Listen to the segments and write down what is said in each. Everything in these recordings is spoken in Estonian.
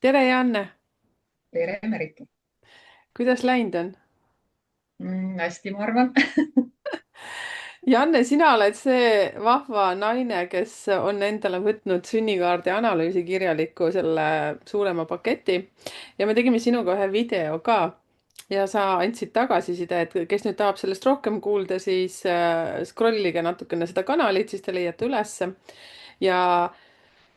tere, Janne. tere, Merike. Kuidas läinud on? Hästi, ma arvan. Janne, sina oled see vahva naine, kes on endale võtnud sünnikaardi analüüsi kirjaliku selle suurema paketi ja me tegime sinuga ühe video ka ja sa andsid tagasiside, et kes nüüd tahab sellest rohkem kuulda, siis scrollige natukene seda kanalit, siis te leiate ülesse. Ja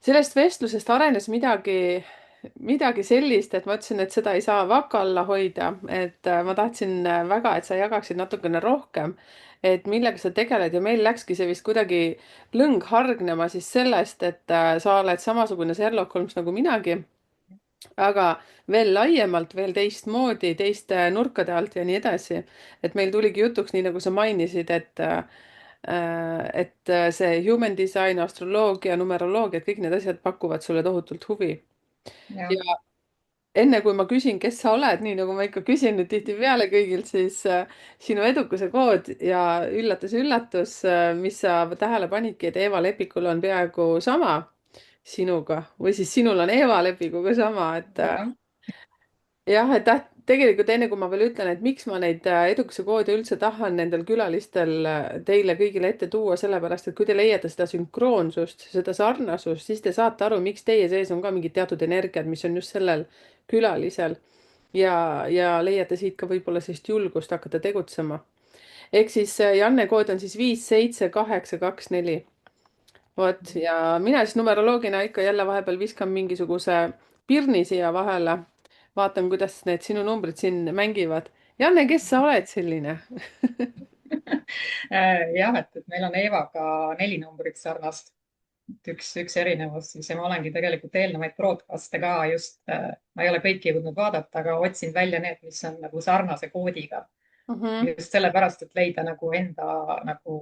sellest vestlusest arenes midagi sellist, et ma ütlesin, et seda ei saa vaka alla hoida, et ma tahtsin väga, et sa jagaksid natukene rohkem, et millega sa tegeled ja meil läkski see vist kuidagi lõng hargnema siis sellest, et sa oled samasugune Sherlock Holmes nagu minagi, aga veel laiemalt, veel teistmoodi, teiste nurkade alt ja nii edasi. Et meil tuligi jutuks, nii nagu sa mainisid, et see human design, astroloogia, numeroloogia, et kõik need asjad pakuvad sulle tohutult huvi. Ja, Ja enne kui ma küsin, kes sa oled, nii nagu ma ikka küsin nüüd tihtipeale kõigilt, siis sinu edukuse kood ja üllatus-üllatus, mis sa tähele panidki, et Eeva Lepikul on peaaegu sama sinuga või siis sinul on Eeva Lepikuga sama, et ja, jah, et tegelikult enne kui ma veel ütlen, et miks ma neid edukuse koode üldse tahan nendel külalistel teile kõigile ette tuua, sellepärast et kui te leiate seda sünkroonsust, seda sarnasust, siis te saate aru, miks teie sees on ka mingid teatud energiat, mis on just sellel külalisel ja leiate siit ka võib-olla sellist julgust hakata tegutsema. ehk siis Janne kood on siis 57824. vot ja mina siis numeroloogina ikka jälle vahepeal viskan mingisuguse pirni siia vahele. vaatan, kuidas need sinu numbrid siin mängivad. Janne, kes sa oled selline? jah, et meil on Eevaga 4 numbrit sarnast. Üks erinevus siis ja ma olengi tegelikult eelnevaid broadcast'e ka just, ma ei ole kõiki jõudnud vaadata, aga otsin välja need, mis on nagu sarnase koodiga. Mhm. Just sellepärast, et leida nagu enda nagu,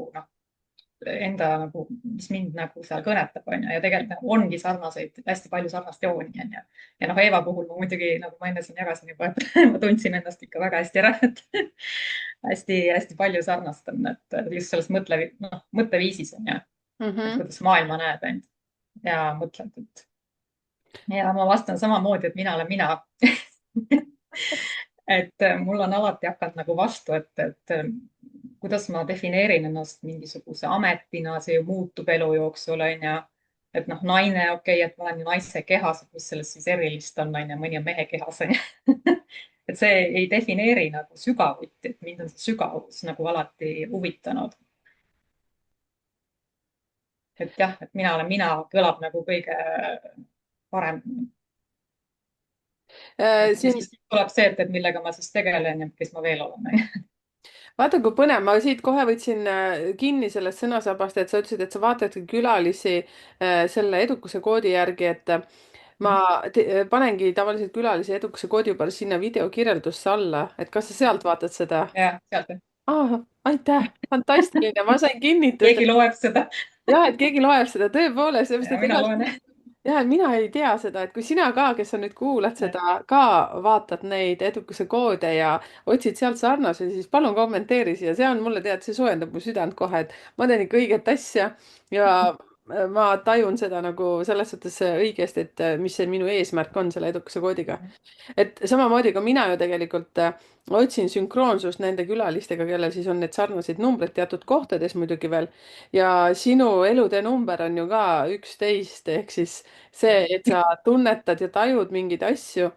mis mind nagu seal kõnetab, onju, ja tegelikult ongi sarnaseid, hästi palju sarnast jooni, onju. Ja noh, Eeva puhul ma muidugi, nagu ma enne siin jagasin juba, et ma tundsin ennast ikka väga hästi ära, et hästi-hästi palju sarnast on, et just selles mõtteviisis onju, et Mhm. kuidas maailma näed end ja mõtled, et ja ma vastan samamoodi, et mina olen mina. et mul on alati hakanud nagu vastu, et kuidas ma defineerin ennast mingisuguse ametina, see ju muutub elu jooksul, onju. et noh, naine, okei, et ma olen ju naise kehas, et mis sellest siis erilist on, onju, mõni on mehe kehas, onju. et see ei defineeri nagu sügavuti, et mind on see sügavus nagu alati huvitanud. et jah, et mina olen mina, kõlab nagu kõige parem. et siis Siin tuleb see, et millega ma siis tegelen ja kes ma veel olen. vaata, kui põnev, ma siit kohe võtsin kinni sellest sõnasabast, et sa ütlesid, et sa vaatadki külalisi selle edukuse koodi järgi, et ma panengi tavaliselt külalise edukuse koodi juba sinna video kirjeldusse alla, et kas sa sealt vaatad seda? ja sealt Aitäh, fantastiline, ma sain kinnitust, keegi loeb seda jah, et keegi loeb seda tõepoolest, sellepärast ja et mina ega loen. jah, et mina ei tea seda, et kui sina ka, kes sa nüüd kuulad seda, ka vaatad neid edukuse koode ja otsid sealt sarnasusi, siis palun kommenteeri siia, see on mulle tead, see soojendab mu südant kohe, et ma teen ikka õiget asja ja ma tajun seda nagu selles suhtes õigesti, et mis see minu eesmärk on selle edukuse koodiga. et samamoodi ka mina ju tegelikult otsin sünkroonsust nende külalistega, kellel siis on need sarnased numbrid teatud kohtades muidugi veel. ja sinu elutee number on ju ka 11 ehk siis see, et sa tunnetad ja tajud mingeid asju,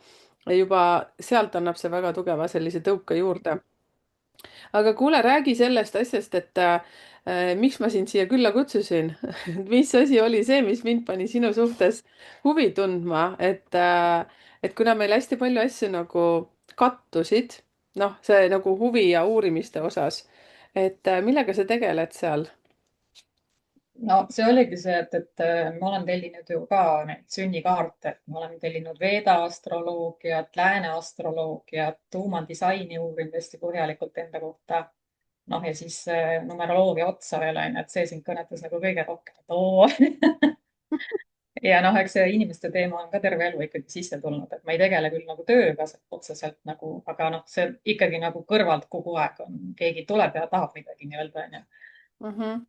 juba sealt annab see väga tugeva sellise tõuke juurde. aga kuule, räägi sellest asjast, et miks ma sind siia külla kutsusin mis asi oli see, mis mind pani sinu suhtes huvi tundma, et kuna meil hästi palju asju nagu kattusid, noh, see nagu huvi ja uurimiste osas, et millega sa tegeled seal? no see oligi see, et ma olen tellinud ju ka neid sünnikaarte, et ma olen tellinud Veda astroloogiat, lääne astroloogiat, human disaini uurinud hästi põhjalikult enda kohta. noh, ja siis numeroloogia otsa veel onju, et see sind kõnetas nagu kõige rohkem, et oo. ja noh, eks see inimeste teema on ka terve elu ikkagi sisse tulnud, et ma ei tegele küll nagu tööga otseselt nagu, aga noh, see ikkagi nagu kõrvalt kogu aeg on, keegi tuleb ja tahab midagi nii-öelda onju. Mhm.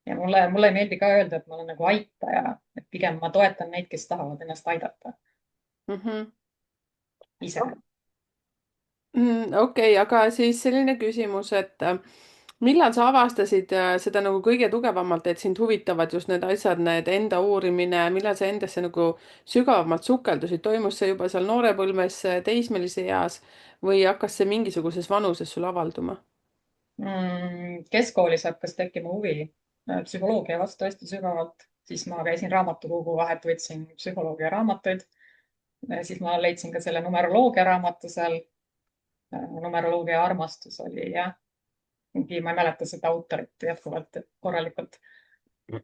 ja mulle ei meeldi ka öelda, et ma olen nagu aitaja, et pigem ma toetan neid, kes tahavad ennast aidata. Mhm. ise. Okei, aga siis selline küsimus, et millal sa avastasid seda nagu kõige tugevamalt, et sind huvitavad just need asjad, need enda uurimine, millal sa endasse nagu sügavamalt sukeldusid, toimus see juba seal noorepõlves, teismelise eas või hakkas see mingisuguses vanuses sul avalduma? Keskkoolis hakkas tekkima huvi psühholoogia vastu hästi sügavalt, siis ma käisin raamatukogu vahet, võtsin psühholoogia raamatuid. Siis ma leidsin ka selle numeroloogia raamatu seal. Numeroloogia armastus oli jah, kuigi ma ei mäleta seda autorit jätkuvalt korralikult.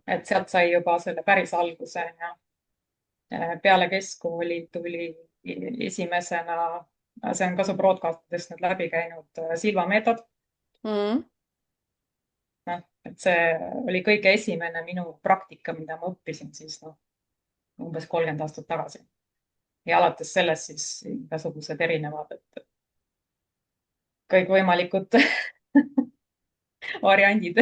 et sealt sai juba selle päris alguse ja peale keskkooli tuli esimesena, see on ka su broadcastidest nüüd läbi käinud, Silva meetod. Mm. noh, et see oli kõige esimene minu praktika, mida ma õppisin siis noh, umbes 30 aastat tagasi. ja alates sellest siis igasugused erinevad, et kõikvõimalikud variandid.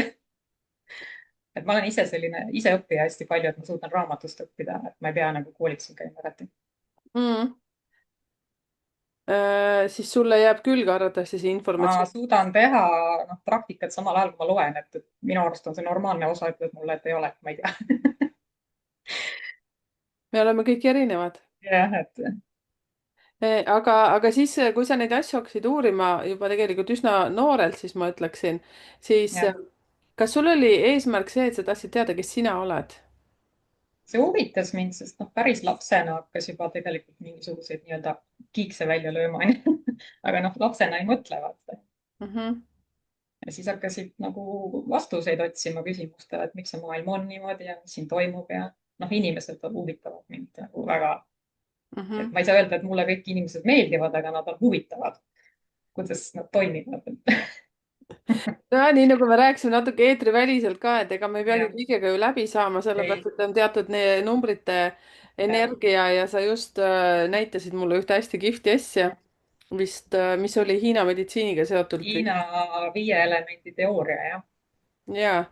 et ma olen ise selline iseõppija hästi palju, et ma suudan raamatust õppida, et ma ei pea nagu koolitusel käima alati. Mm. Siis sulle jääb külge arvatavasti see ma informatsioon. suudan teha noh, praktikat samal ajal, kui ma loen, et minu arust on see normaalne, osa ütleb mulle, et ei ole, ma ei tea. Me oleme kõik erinevad. jah, et Aga siis, kui sa neid asju hakkasid uurima juba tegelikult üsna noorelt, siis ma ütleksin, siis jah, kas sul oli eesmärk see, et sa tahtsid teada, kes sina oled? see huvitas mind, sest noh, päris lapsena hakkas juba tegelikult mingisuguseid nii-öelda kiikse välja lööma, onju. aga noh, lapsena ei mõtle, vaata. Mhm, ja siis hakkasid nagu vastuseid otsima küsimustele, et miks see maailm on niimoodi ja mis siin toimub ja noh, inimesed huvitavad mind nagu väga. et mhm. ma ei saa öelda, et mulle kõik inimesed meeldivad, aga nad on huvitavad, kuidas nad toimivad. no nii nagu me rääkisime natuke eetriväliselt ka, et ega me ei peagi jah, kõigega ju läbi saama, sellepärast ei, et on teatud numbrite jah, energia ja sa just näitasid mulle ühte hästi kihvti asja jah. vist, mis oli Hiina meditsiiniga seotud. Hiina 5 elemendi teooria, jah. jaa,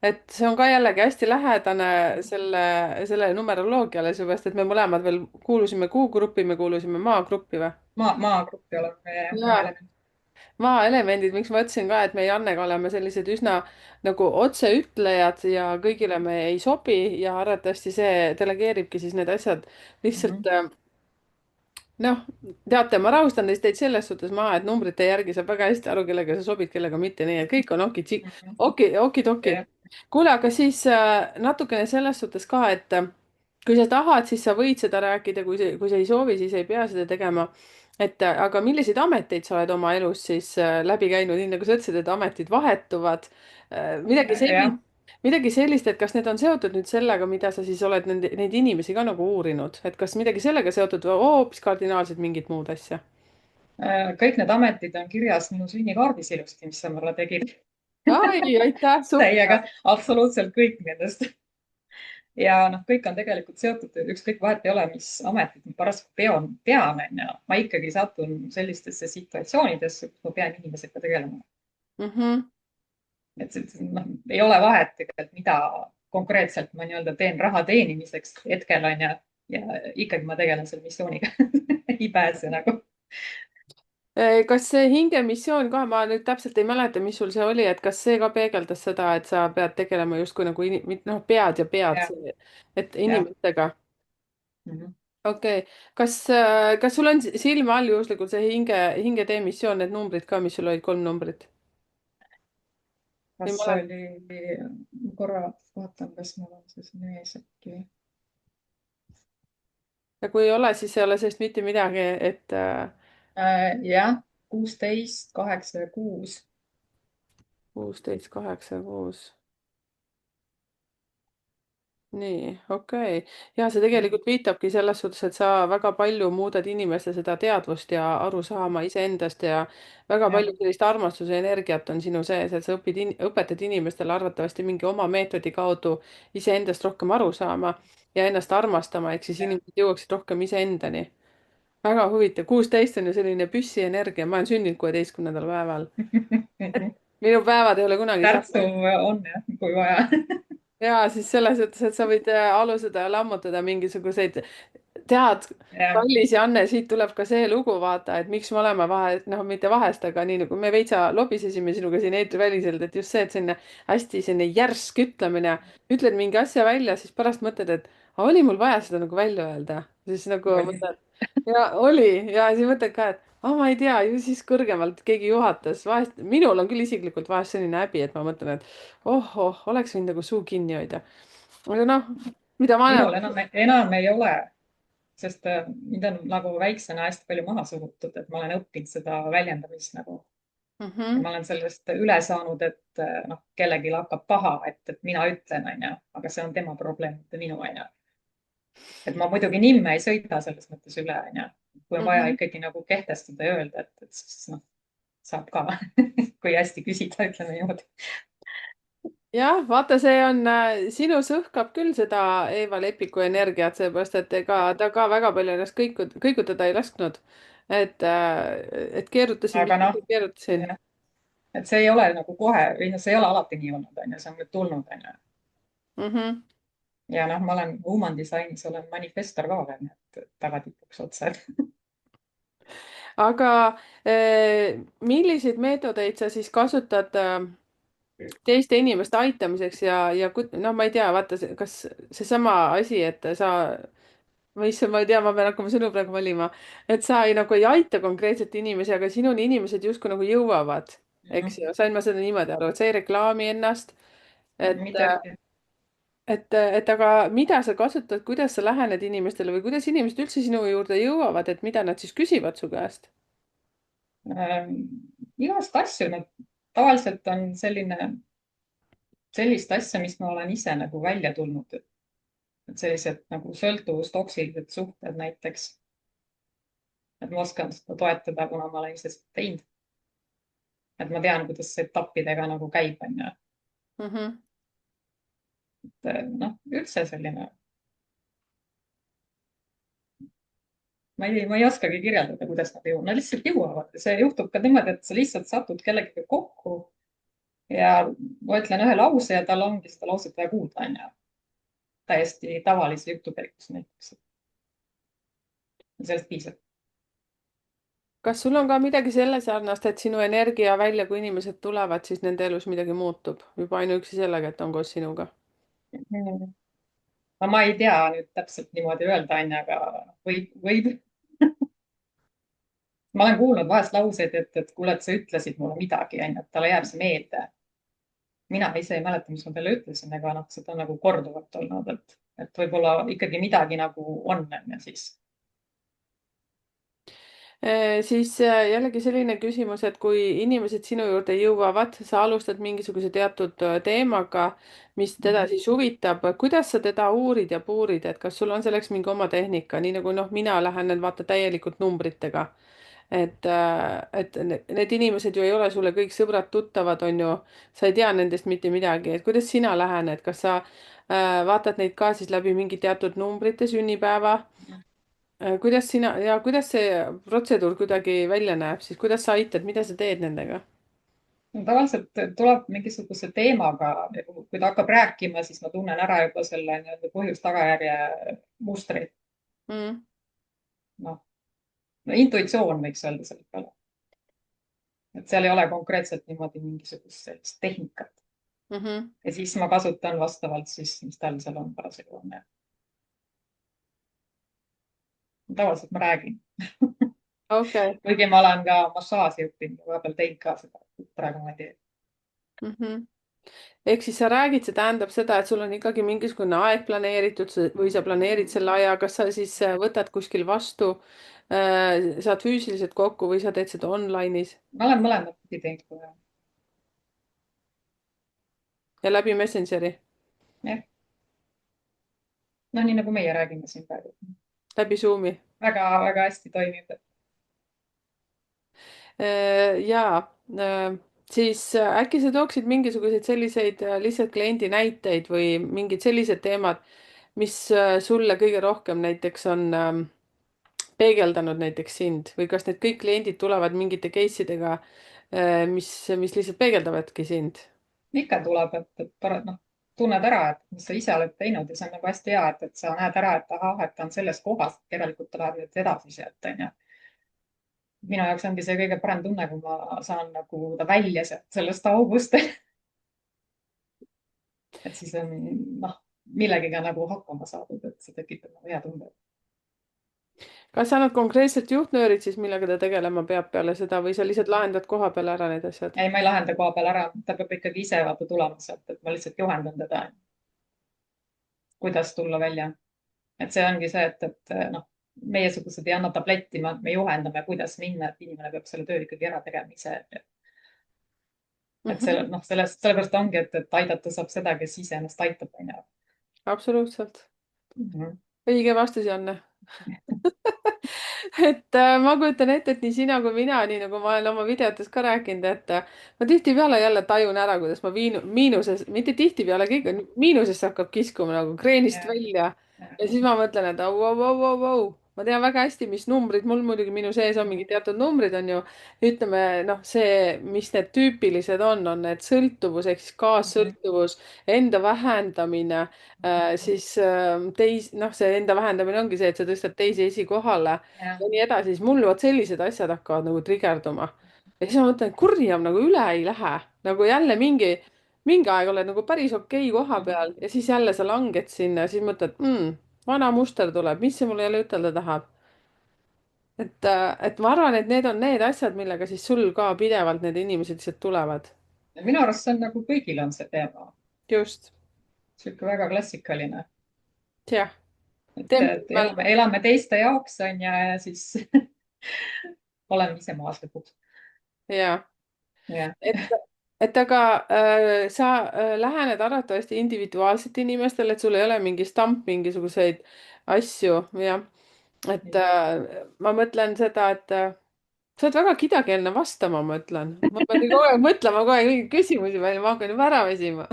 et see on ka jällegi hästi lähedane selle numeroloogiale, seepärast et me mõlemad veel kuulusime kuugruppi, me kuulusime maagruppi või? Maagruppi oleme jaa, maaelement. maaelemendid, miks ma ütlesin ka, et me Jannega oleme sellised üsna nagu otseütlejad ja kõigile me ei sobi ja arvatavasti see delegeeribki siis need asjad Mhm. lihtsalt noh, teate, ma rahustan teid selles suhtes maha, et numbrite järgi saab väga hästi aru, kellega sa sobid, kellega mitte, nii et kõik on Mhm. okidoki. jah, kuule, aga siis natukene selles suhtes ka, et kui sa tahad, siis sa võid seda rääkida, kui sa ei soovi, siis ei pea seda tegema. et aga milliseid ameteid sa oled oma elus siis läbi käinud, nii nagu sa ütlesid, et ametid vahetuvad. Midagi jah. sellist, midagi sellist, et kas need on seotud nüüd sellega, mida sa siis oled neid inimesi ka nagu uurinud, et kas midagi sellega seotud või hoopis kardinaalselt mingit muud asja? kõik need ametid on kirjas minu sünnikaardis ilusti, mis sa mulle tegid. ai, aitäh, super. täiega, absoluutselt kõik nendest. ja noh, kõik on tegelikult seotud, ükskõik vahet ei ole, mis ametit ma parasjagu pean, onju. ma ikkagi satun sellistesse situatsioonidesse, kus ma pean inimesega tegelema. Mhm. noh, ei ole vahet tegelikult, mida konkreetselt ma nii-öelda teen raha teenimiseks hetkel onju. ja ikkagi ma tegelen selle missiooniga ei pääse nagu. Kas see hingemissioon ka, ma nüüd täpselt ei mäleta, mis sul see oli, et kas see ka peegeldas seda, et sa pead tegelema justkui nagu noh, pead, ja, et ja. inimestega. Mhm. okei okay., kas sul on silme all juhuslikult see hingetee missioon, need numbrid ka, mis sul olid, 3 numbrit? ei kas see mäleta. oli, korra vaatan, kas mul on see siin ees äkki. ja kui ei ole, siis ei ole sellest mitte midagi, et jah, 16, 8 ja 6. 16, 8, 6. nii, okei okay. Ja see tegelikult viitabki selles suhtes, et sa väga palju muudad inimeste seda teadvust ja arusaama iseendast ja väga jah, palju sellist armastuse energiat on sinu sees, et sa õpetad inimestele arvatavasti mingi oma meetodi kaudu iseendast rohkem aru saama ja ennast armastama, ehk siis jah. inimesed jõuaksid rohkem iseendani. väga huvitav, 16 on ju selline püssienergia, ma olen sündinud 16. päeval. minu päevad ei ole kunagi tärtsu sama. on jah, kui vaja. ja siis selles mõttes, et sa võid alustada ja lammutada mingisuguseid tead, jah, kallis Janne, siit tuleb ka see lugu, vaata, et miks me oleme vahe, noh, mitte vahest, aga nii nagu me veitsa lobisesime sinuga siin eetriväliselt, et just see, et selline hästi selline järsk ütlemine, ütled mingi asja välja, siis pärast mõtled, et aga oli mul vaja seda nagu välja öelda. siis nagu oli. mõtled, ja oli ja siis mõtled ka, et ma ei tea, ju siis kõrgemalt keegi juhatas, vahest, minul on küll isiklikult vahest selline häbi, et ma mõtlen, et oh, oleks võinud nagu suu kinni hoida. aga noh, mida vanem. minul enam ei ole, sest mind on nagu väiksena hästi palju maha surutud, et ma olen õppinud seda väljendamist nagu ja Mhm. ma olen sellest üle saanud, et noh, kellelgi hakkab paha, et mina ütlen, onju, aga see on tema probleem, mitte minu, onju. Et ma muidugi nimme ei sõida selles mõttes üle, onju. kui on vaja Mhm. ikkagi nagu kehtestada ja öelda, et siis noh, saab ka kui hästi küsida, ütleme niimoodi. jah, vaata, see on, sinus õhkab küll seda Eeva Lepiku energiat, seepärast et ega ta ka väga palju ennast kõigutada ei lasknud. et keerutasin, aga noh, keerutasin. jah, et see ei ole nagu kohe või noh, see ei ole alati nii olnud, onju, see on nüüd tulnud, onju. Mhm. ja noh, ma olen Human Designis olen manifestor ka veel, nii et tagatipuks otse. aga milliseid meetodeid sa siis kasutad teiste inimeste aitamiseks noh, ma ei tea, vaata, kas seesama asi, et sa ma issand, ma ei tea, ma pean hakkama sõnu praegu valima, et sa nagu ei aita konkreetset inimesi, aga sinuni inimesed justkui nagu jõuavad, eks ju, sain ma seda niimoodi aru, et sa ei reklaami ennast, et, mitte ühtegi. aga mida sa kasutad, kuidas sa lähened inimestele või kuidas inimesed üldse sinu juurde jõuavad, et mida nad siis küsivad su käest? ähm, igast asju, no tavaliselt on sellist asja, mis ma olen ise nagu välja tulnud, et sellised nagu sõltuvustoksilised suhted näiteks, et ma oskan seda toetada, kuna ma olen ise seda teinud. et ma tean, kuidas see etappidega nagu käib, onju. Mhm. noh, üldse selline, ma ei oskagi kirjeldada, kuidas nad jõuavad, nad lihtsalt jõuavad. see juhtub ka niimoodi, et sa lihtsalt satud kellegagi kokku ja ma ütlen ühe lause ja tal ongi seda lauset vaja kuulda, onju. täiesti tavalise jutu käigus näiteks. sellest piisab. kas sul on ka midagi selle sarnast, et sinu energia välja, kui inimesed tulevad, siis nende elus midagi muutub juba ainuüksi sellega, et on koos sinuga? Mm. no ma ei tea nüüd täpselt niimoodi öelda, onju, aga võib. ma olen kuulnud vahest lauseid, et kuule, et sa ütlesid mulle midagi, onju, et talle jääb see meelde. mina ise ei mäleta, mis ma talle ütlesin, aga noh, seda on nagu korduvalt olnud, et võib-olla ikkagi midagi nagu on, onju siis. Siis jällegi selline küsimus, et kui inimesed sinu juurde jõuavad, sa alustad mingisuguse teatud teemaga, mis teda siis huvitab, kuidas sa teda uurid ja puurid, et kas sul on selleks mingi oma tehnika, nii nagu noh, mina lähenen vaata täielikult numbritega. et need inimesed ju ei ole sulle kõik sõbrad-tuttavad, on ju, sa ei tea nendest mitte midagi, et kuidas sina lähened, kas sa vaatad neid ka siis läbi mingi teatud numbrite sünnipäeva? kuidas sina ja kuidas see protseduur kuidagi välja näeb siis, kuidas sa aitad, mida sa teed nendega? No, tavaliselt tuleb mingisuguse teemaga, kui ta hakkab rääkima, siis ma tunnen ära juba selle nii-öelda põhjus-tagajärje mustri. Mm. noh, no intuitsioon võiks öelda selle peale. et seal ei ole konkreetselt niimoodi mingisugust sellist tehnikat. Mhm. ja siis ma kasutan vastavalt siis, mis tal seal on parasjagu on. tavaliselt ma räägin. okei. kuigi ma olen ka massaaži õppinud ja vahepeal teinud ka seda, praegu ma ei tee. Mhm. ehk siis sa räägid, see tähendab seda, et sul on ikkagi mingisugune aeg planeeritud või sa planeerid selle aja, kas sa siis võtad kuskil vastu, saad füüsiliselt kokku või sa teed seda online'is ma olen mõlemat pidi teinud kohe. ja läbi Messengeri, jah, no nii nagu meie räägime siin praegu. läbi Zoomi? väga-väga hästi toimib. Ja siis äkki sa tooksid mingisuguseid selliseid lihtsalt kliendi näiteid või mingid sellised teemad, mis sulle kõige rohkem näiteks on peegeldanud näiteks sind või kas need kõik kliendid tulevad mingite case idega, mis lihtsalt peegeldavadki sind? ikka tuleb, et tore, noh. tunned ära, et mis sa ise oled teinud ja see on nagu hästi hea, et sa näed ära, et ahah, et ta on selles kohas, järelikult ta läheb nüüd edasi sealt, onju. minu jaoks ongi see kõige parem tunne, kui ma saan nagu ta välja sealt sellest august et siis on noh, millegiga nagu hakkama saadud, et see tekitab nagu hea tunde. kas sa annad konkreetselt juhtnöörid siis, millega ta tegelema peab peale seda või sa lihtsalt lahendad koha peal ära need asjad? ei, ma ei lahenda koha peal ära, ta peab ikkagi ise vaata tulema sealt, et ma lihtsalt juhendan teda, kuidas tulla välja. et see ongi see, et noh, meiesugused ei anna tabletti, me juhendame, kuidas minna, et inimene peab selle töö ikkagi ära tegema ise. et Mhm. selle, noh, sellepärast ongi, et aidata saab seda, kes ise ennast aitab, onju. Absoluutselt. Mhm. õige vastus, Janne. et ma kujutan ette, et nii sina kui mina, nii nagu ma olen oma videotes ka rääkinud, et ma tihtipeale jälle tajun ära, kuidas ma miinuses, mitte tihtipeale, kõik on miinusesse hakkab kiskuma nagu kreenist ja, välja. ja, ja siis ma mõtlen, et au, au, au, au, au. Ma tean väga hästi, mis numbrid mul muidugi minu sees on, mingid teatud numbrid on ju. ütleme noh, see, mis need tüüpilised on need sõltuvus ehk siis mhm, kaassõltuvus, enda vähendamine, siis noh, see enda vähendamine ongi see, et sa tõstad teisi esikohale ja, ja nii edasi, siis mul vot sellised asjad hakkavad nagu trigerduma. ja siis ma mõtlen, et kurjam nagu üle ei lähe, nagu jälle mingi aeg oled nagu päris okei koha mhm. peal ja siis jälle sa langed sinna ja siis mõtled vana muster tuleb, mis see mulle jälle ütelda tahab. et ma arvan, et need on need asjad, millega siis sul ka pidevalt need inimesed lihtsalt tulevad. Ja minu arust see on nagu kõigil on see teema, just, sihuke väga klassikaline, jah, et tempel elame teiste jaoks onju ja siis oleme ise maas lõpuks. ja jah, et, et aga sa lähened arvatavasti individuaalselt inimestele, et sul ei ole mingi stamp mingisuguseid asju, jah. et ma mõtlen seda, et sa oled väga kidakeelne vastama, ma ütlen. ma pean kogu aeg mõtlema kogu aeg mingeid küsimusi välja, ma hakkan juba ära väsima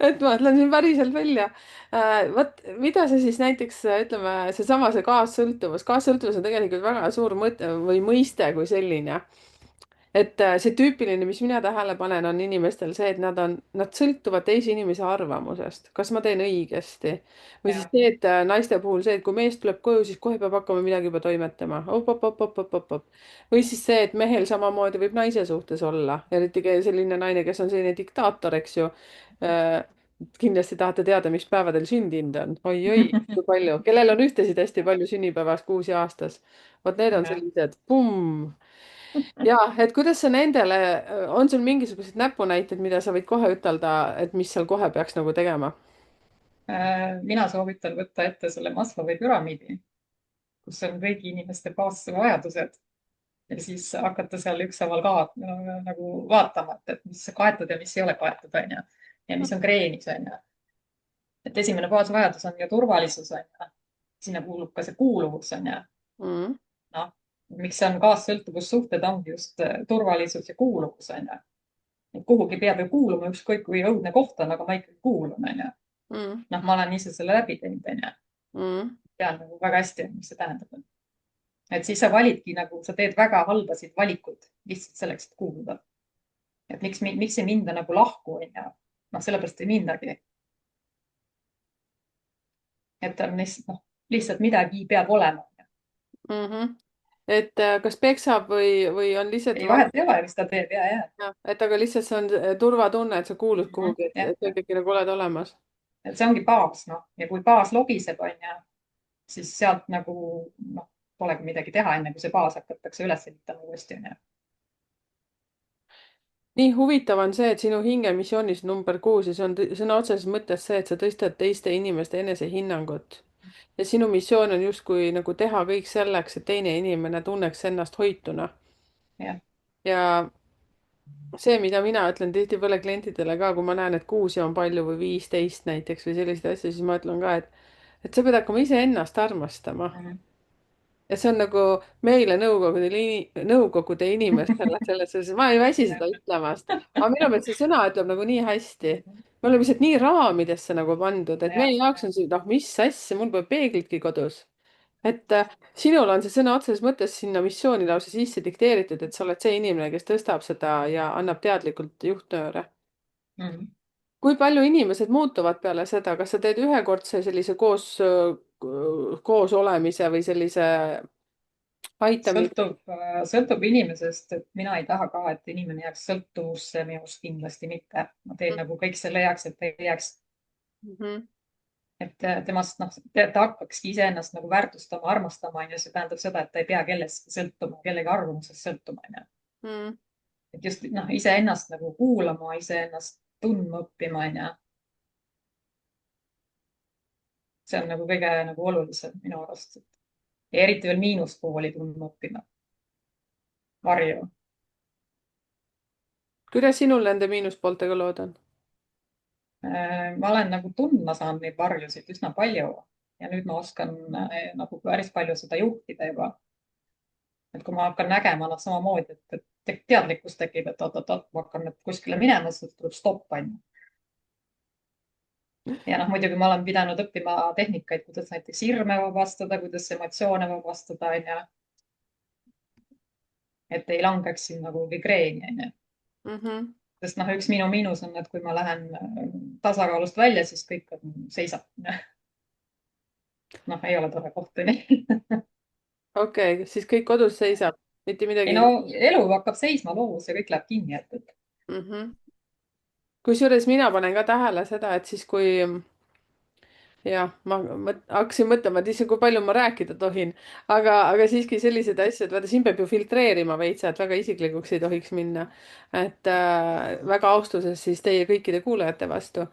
et ma ütlen siin päriselt välja. Vot, mida sa siis näiteks ütleme, seesama see kaassõltuvus, kaassõltuvus on tegelikult väga suur mõte või mõiste kui selline. et see tüüpiline, mis mina tähele panen, on inimestel see, et nad sõltuvad teise inimese arvamusest, kas ma teen õigesti. või siis ja, see, et naiste puhul see, et kui mees tuleb koju, siis kohe peab hakkama midagi juba toimetama. op-op-op-op-op-op. või siis see, et mehel samamoodi võib naise suhtes olla, eriti selline naine, kes on selline diktaator, eks ju. Äh, kindlasti tahate teada, mis päevadel sündinud on. oi-oi, kui palju, kellel on ühtesid hästi palju sünnipäevas kuus ja aastas. vot need on ja. sellised pumm. ja, et kuidas sa nendele, on sul mingisuguseid näpunäiteid, mida sa võid kohe ütelda, et mis seal kohe peaks nagu tegema? mina soovitan võtta ette selle Maslowi püramiidi, kus on kõigi inimeste baasvajadused ja siis hakata seal ükshaaval ka nagu vaatama, et mis kaetud ja mis ei ole kaetud, onju. ja mis on kreenis, onju. et esimene baasvajadus on ju turvalisus, onju. sinna kuulub ka see kuuluvus, onju. Mm, noh, miks see on kaassõltuvussuhted, ongi just turvalisus ja kuuluvus, onju. et kuhugi peab ju kuuluma, ükskõik kui õudne koht on, aga ma ikkagi kuulun, onju. mm, noh, ma olen ise selle läbi teinud, onju. mm, tean nagu väga hästi, mis see tähendab. et siis sa validki nagu, sa teed väga halbasid valikuid lihtsalt selleks, et kuuluda. et miks ei minda nagu lahku, onju. noh, sellepärast ei mindagi. et on lihtsalt, noh, lihtsalt midagi peab olema. mhm. et kas peksab või on lihtsalt ei, vaja, vahet ei ole, mis ta teeb ja. et aga lihtsalt see on turvatunne, et sa kuulud kuhugi, jah, et sa ikkagi nagu oled olemas. et see ongi baas, noh, ja kui baas logiseb, onju, siis sealt nagu noh, polegi midagi teha, enne kui see baas hakatakse üles ehitama uuesti, onju. nii huvitav on see, et sinu hingemissioonis number 6 ja see on sõna otseses mõttes see, et sa tõstad teiste inimeste enesehinnangut. ja sinu missioon on justkui nagu teha kõik selleks, et teine inimene tunneks ennast hoituna. jah, ja see, mida mina ütlen tihtipeale klientidele ka, kui ma näen, et 6 on palju või 15 näiteks või selliseid asju, siis ma ütlen ka, et sa pead hakkama iseennast armastama. ja see on nagu meile nõukogude inimestele selles suhtes, ma ei väsi seda ütlemast. aga minu meelest see sõna ütleb nagu nii hästi. me oleme lihtsalt nii raamidesse nagu pandud, et meie jaoks on see, noh, mis asja, mul pole peeglitki kodus. et sinul on see sõna otseses mõttes sinna missiooni lausa sisse dikteeritud, et sa oled see inimene, kes tõstab seda ja annab teadlikult juhtnööre. kui palju inimesed muutuvad peale seda, kas sa teed ühekordse sellise koos olemise või sellise aitamise? sõltub inimesest, et mina ei taha ka, et inimene jääks sõltuvusse, minust kindlasti mitte. ma teen nagu kõik selle heaks, et ta ei jääks, Mhm. et temast, noh, ta hakkakski iseennast nagu väärtustama, armastama, onju. See tähendab seda, et ta ei pea kellestki sõltuma, kellegi arvamusest sõltuma, onju. Mm. et just, noh, iseennast nagu kuulama, iseennast tundma õppima, onju. see on nagu kõige nagu olulisem minu arust. ja eriti veel miinuspooli tundma õppima, varju. kuidas sinul nende miinuspooltega lood on? Ma olen nagu tundma saanud neid varjusid üsna palju ja nüüd ma oskan nagu päris palju seda juhtida juba. et kui ma hakkan nägema nad samamoodi, et teadlikkus tekib, et oot-oot-oot, ma hakkan nüüd kuskile minema, siis tuleb stopp, onju. ja noh, muidugi ma olen pidanud õppima tehnikaid, kuidas näiteks hirme vabastada, kuidas emotsioone vabastada, onju. et ei langeks siin nagu migreeni, onju. Mhm. sest noh, üks minu miinus on, et kui ma lähen tasakaalust välja, siis kõik on, seisab. noh, ei ole tore koht, onju. okei, siis kõik kodus seisab, mitte ei midagi no ei elu hakkab seisma, loovus ja kõik läheb kinni, et mhm. Kusjuures mina panen ka tähele seda, et siis kui jah, ma hakkasin mõtlema, et issand, kui palju ma rääkida tohin, aga siiski sellised asjad, vaata siin peab ju filtreerima veitsa, et väga isiklikuks ei tohiks minna. et väga austuses siis teie kõikide kuulajate vastu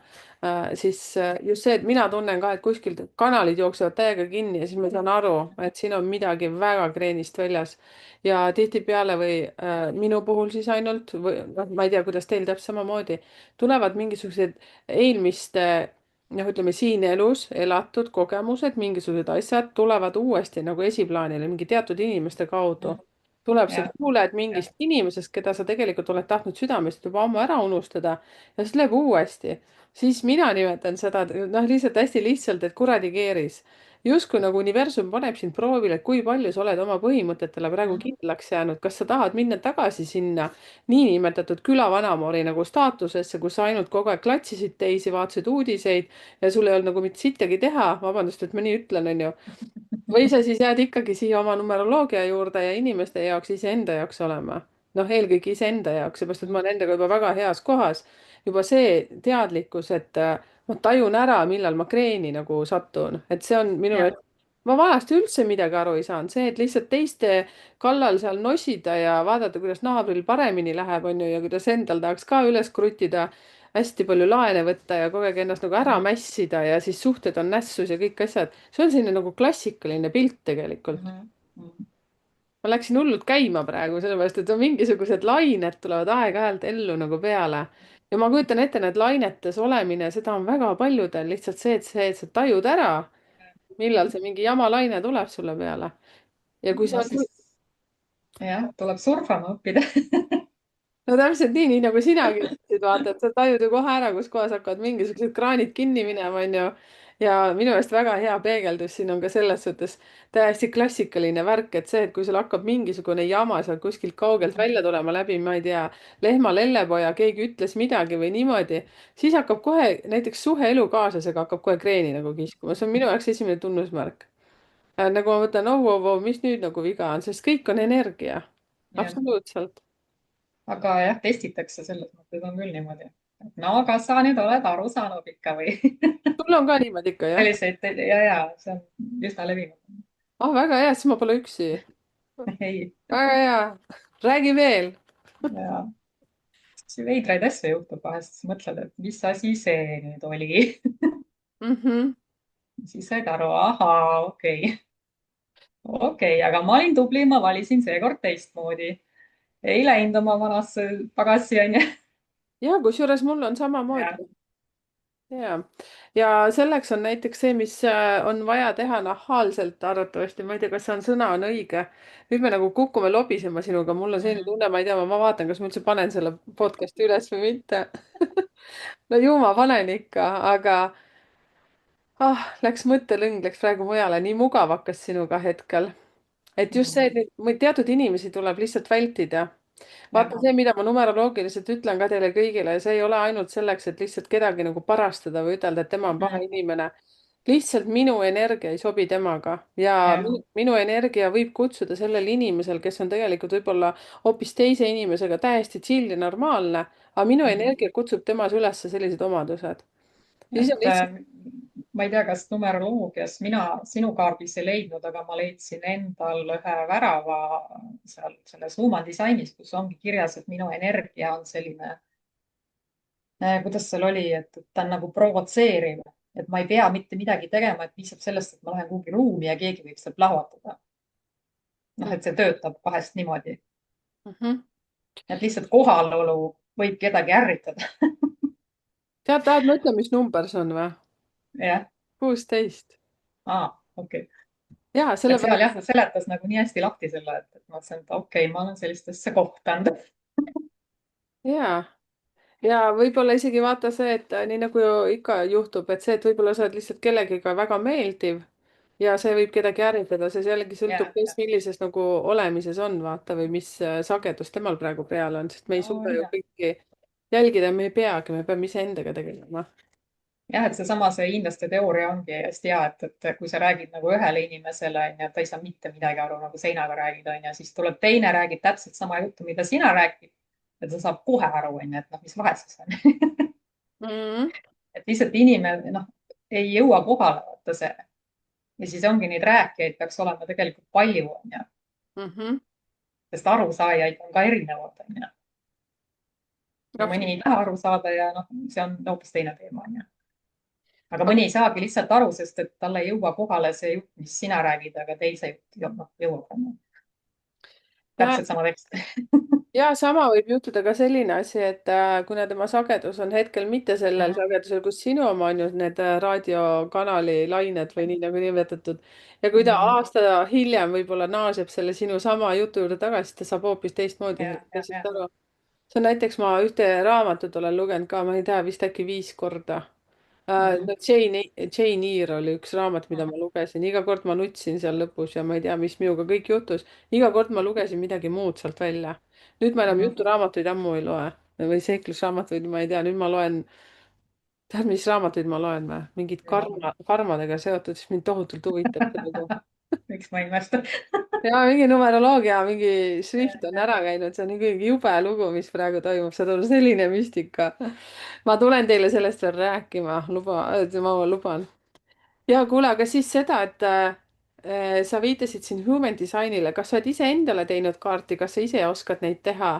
siis just see, et mina tunnen ka, et kuskilt kanalid jooksevad täiega kinni ja siis ma saan aru, et siin on midagi väga kreenist väljas. ja tihtipeale või minu puhul siis ainult või noh, ma ei tea, kuidas teil täpselt samamoodi, tulevad mingisugused eelmiste noh, ütleme siin elus elatud kogemused, mingisugused asjad tulevad uuesti nagu esiplaanile mingi teatud inimeste kaudu. tuleb see jah, kuuled jah. mingist inimesest, keda sa tegelikult oled tahtnud südamest juba ammu ära unustada ja siis tuleb uuesti. siis mina nimetan seda noh, lihtsalt hästi lihtsalt, et kuradi keeris. justkui nagu universum paneb sind proovile, et kui palju sa oled oma põhimõtetele praegu kindlaks jäänud, kas sa tahad minna tagasi sinna niinimetatud külavanamori nagu staatusesse, kus sa ainult kogu aeg klatsisid teisi, vaatasid uudiseid ja sul ei olnud nagu mitte sittagi teha, vabandust, et ma nii ütlen, onju. või sa siis jääd ikkagi siia oma numeroloogia juurde ja inimeste jaoks iseenda jaoks olema. noh, eelkõige iseenda jaoks, seepärast et ma olen endaga juba väga heas kohas. juba see teadlikkus, et ma tajun ära, millal ma kreeni nagu satun, et see on minu jah, jaoks. ma vanasti üldse midagi aru ei saanud, see, et lihtsalt teiste kallal seal nossida ja vaadata, kuidas naabril paremini läheb, onju, ja kuidas endal tahaks ka üles kruttida, hästi palju laene võtta ja kogu aeg ennast nagu ära mässida ja siis suhted on nässus ja kõik asjad. see on selline nagu klassikaline pilt tegelikult. ma läksin hullult käima praegu, sellepärast et on mingisugused lained tulevad aeg-ajalt ellu nagu peale. ja ma kujutan ette, need lainetes olemine, seda on väga paljudel lihtsalt see, et sa tajud ära, millal see mingi jama laine tuleb sulle peale. ja kui see no on siis jah, tuleb surfama õppida. no täpselt nii, nii nagu sinagi ütlesid, vaata, et sa tajud ju kohe ära, kus kohas hakkavad mingisugused kraanid kinni minema, onju. ja minu meelest väga hea peegeldus siin on ka selles suhtes täiesti klassikaline värk, et see, et kui sul hakkab mingisugune jama sealt kuskilt kaugelt välja tulema läbi, ma ei tea, lehma lellepoja, keegi ütles midagi või niimoodi, siis hakkab kohe näiteks suhe elukaaslasega hakkab kohe kreeni nagu kiskuma, see on minu jaoks esimene tunnusmärk. nagu ma mõtlen, oh, mis nüüd nagu viga on, sest kõik on energia. jah, absoluutselt. aga jah, testitakse selles mõttes on küll niimoodi. no kas sa nüüd oled aru saanud ikka või? sul on ka niimoodi ikka, jah? selliseid ja see on üsna levinud. ah, väga hea, siis ma pole üksi. ei, väga hea. räägi veel. ja veidraid asju juhtub vahest, siis mõtled, et mis asi see nüüd oli. Mhm. siis said aru, ahaa, okei, okei, aga ma olin tubli, ma valisin seekord teistmoodi. ei läinud oma vanasse pagassi, onju. ja kusjuures mul on samamoodi. ja, ja selleks on näiteks see, mis on vaja teha nahaalselt arvatavasti, ma ei tea, kas see on sõna on õige. nüüd me nagu kukume lobisema sinuga, mul on selline tunne, ma ei tea, ma vaatan, kas ma üldse panen selle podcast'i üles või mitte. no ju ma panen ikka, aga läks mõttelõng läks praegu mujale, nii mugav hakkas sinuga hetkel. et just see, et teatud inimesi tuleb lihtsalt vältida. jah, vaata see, mida ma numeroloogiliselt ütlen ka teile kõigile, see ei ole ainult selleks, et lihtsalt kedagi nagu parastada või ütelda, et tema on paha inimene. lihtsalt minu energia ei sobi temaga ja jah. minu energia võib kutsuda sellel inimesel, kes on tegelikult võib-olla hoopis teise inimesega täiesti chill ja normaalne, aga minu energia kutsub temas üles sellised omadused. ja siis on et lihtsalt ma ei tea, kas numeroloogias mina sinu kaardis ei leidnud, aga ma leidsin endal ühe värava seal selles human disainis, kus ongi kirjas, et minu energia on selline, kuidas seal oli, et ta on nagu provotseeriv, et ma ei pea mitte midagi tegema, et piisab sellest, et ma lähen kuhugi ruumi ja keegi võib sealt lahvatada. noh, et see töötab vahest niimoodi, Mhm. et lihtsalt kohalolu võib kedagi ärritada. tahad ma ütlen, mis number see on või? jah, 16. okei. ja et seal sellepärast. jah, ta seletas nagu nii hästi lahti selle, et ma mõtlesin, et okei, ma olen sellistesse kohtanud. ja ja võib-olla isegi vaata see, et nii nagu ju ikka juhtub, et see, et võib-olla sa oled lihtsalt kellegiga väga meeldiv ja see võib kedagi ärritada, see jällegi sõltub, ja, kes ja, millises nagu olemises on, vaata, või mis sagedus temal praegu peal on, sest me ei no suuda ju ja. kõiki jälgida, me ei peagi, me peame iseendaga tegelema. jah, et seesama, see hiinlaste teooria ongi hästi hea, et kui sa räägid nagu ühele inimesele, onju, et ta ei saa mitte midagi aru, nagu seinaga räägid, onju, siis tuleb teine, räägib täpselt sama juttu, mida sina räägid. ja ta saab kohe aru, onju, et noh, mis vahe siis on. mm. et lihtsalt inimene, noh, ei jõua kohale, vaata see. ja siis ongi neid rääkijaid peaks olema tegelikult palju, onju, Mm -hmm. sest arusaajaid on ka erinevad, onju. ja mõni ei taha aru saada ja noh, see on hoopis teine teema, onju. aga mõni ei saagi lihtsalt aru, sest et talle ei jõua kohale see jutt, mis sina räägid, aga teise jutt noh, jõuab. ja täpselt sama tekst. ja sama võib juhtuda ka selline asi, et kuna tema sagedus on hetkel mitte sellel sagedusel, kus sinu oma on ju need raadiokanali lained või nii nagu nimetatud. ja kui ta aasta hiljem võib-olla naaseb selle sinu sama jutu juurde tagasi, siis ta saab hoopis teistmoodi ja, sellest ja, asjast ja. aru. see on näiteks, ma ühte raamatut olen lugenud ka, ma ei tea, vist äkki 5 korda. No Jane Eyre oli üks raamat, mida ma lugesin, iga kord ma nutsin seal lõpus ja ma ei tea, mis minuga kõik juhtus. iga kord ma lugesin midagi muud sealt välja. nüüd ma enam juturaamatuid ammu ei loe või seiklusraamatuid, ma ei tea, nüüd ma loen, tead, mis raamatuid ma loen või? Mingid karmadega seotud, sest mind tohutult huvitab see lugu. miks ma ei imesta. ja mingi numeroloogia, mingi šrift on ära käinud, see on mingi jube lugu, mis praegu toimub, see on selline müstika. ma tulen teile sellest veel rääkima, ma luban. ja kuule, aga siis seda, et sa viitasid siin human disainile, kas sa oled iseendale teinud kaarti, kas sa ise oskad neid teha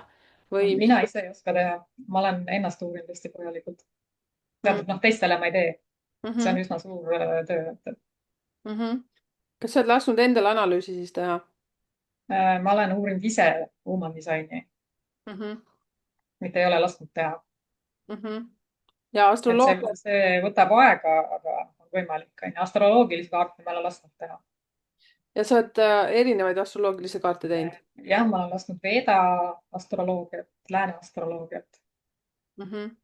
või mis? mina ise ei oska teha, ma olen ennast uurinud hästi põhjalikult. Mm tähendab, noh, teistele ma ei tee. see on -hmm. üsna suur töö, et Mm -hmm. kas sa oled lasknud endale analüüsi siis teha ma olen uurinud ise human disaini, mm? -hmm. mitte ei ole lasknud teha. Mm -hmm. ja et astroloogia see võtab aega, aga on võimalik, onju. astroloogilisi kaarte ma olen lasknud teha. ja sa oled erinevaid astroloogilisi kaarte teinud jah, ma olen lasknud Veda astroloogiat, lääne astroloogiat mm? -hmm.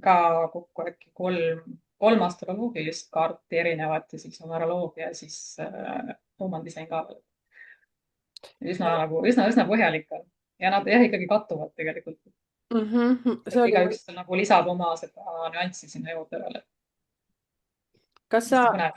ka kokku äkki kolm astroloogilist kaarti erinevat ja siis numeroloogia ja siis human design ka veel. üsna nagu üsna põhjalik on ja nad jah ikkagi kattuvad tegelikult. Mm -hmm. see et oli mul. igaüks nagu lisab oma seda nüanssi sinna juurde veel, et kas sa hästi põnev.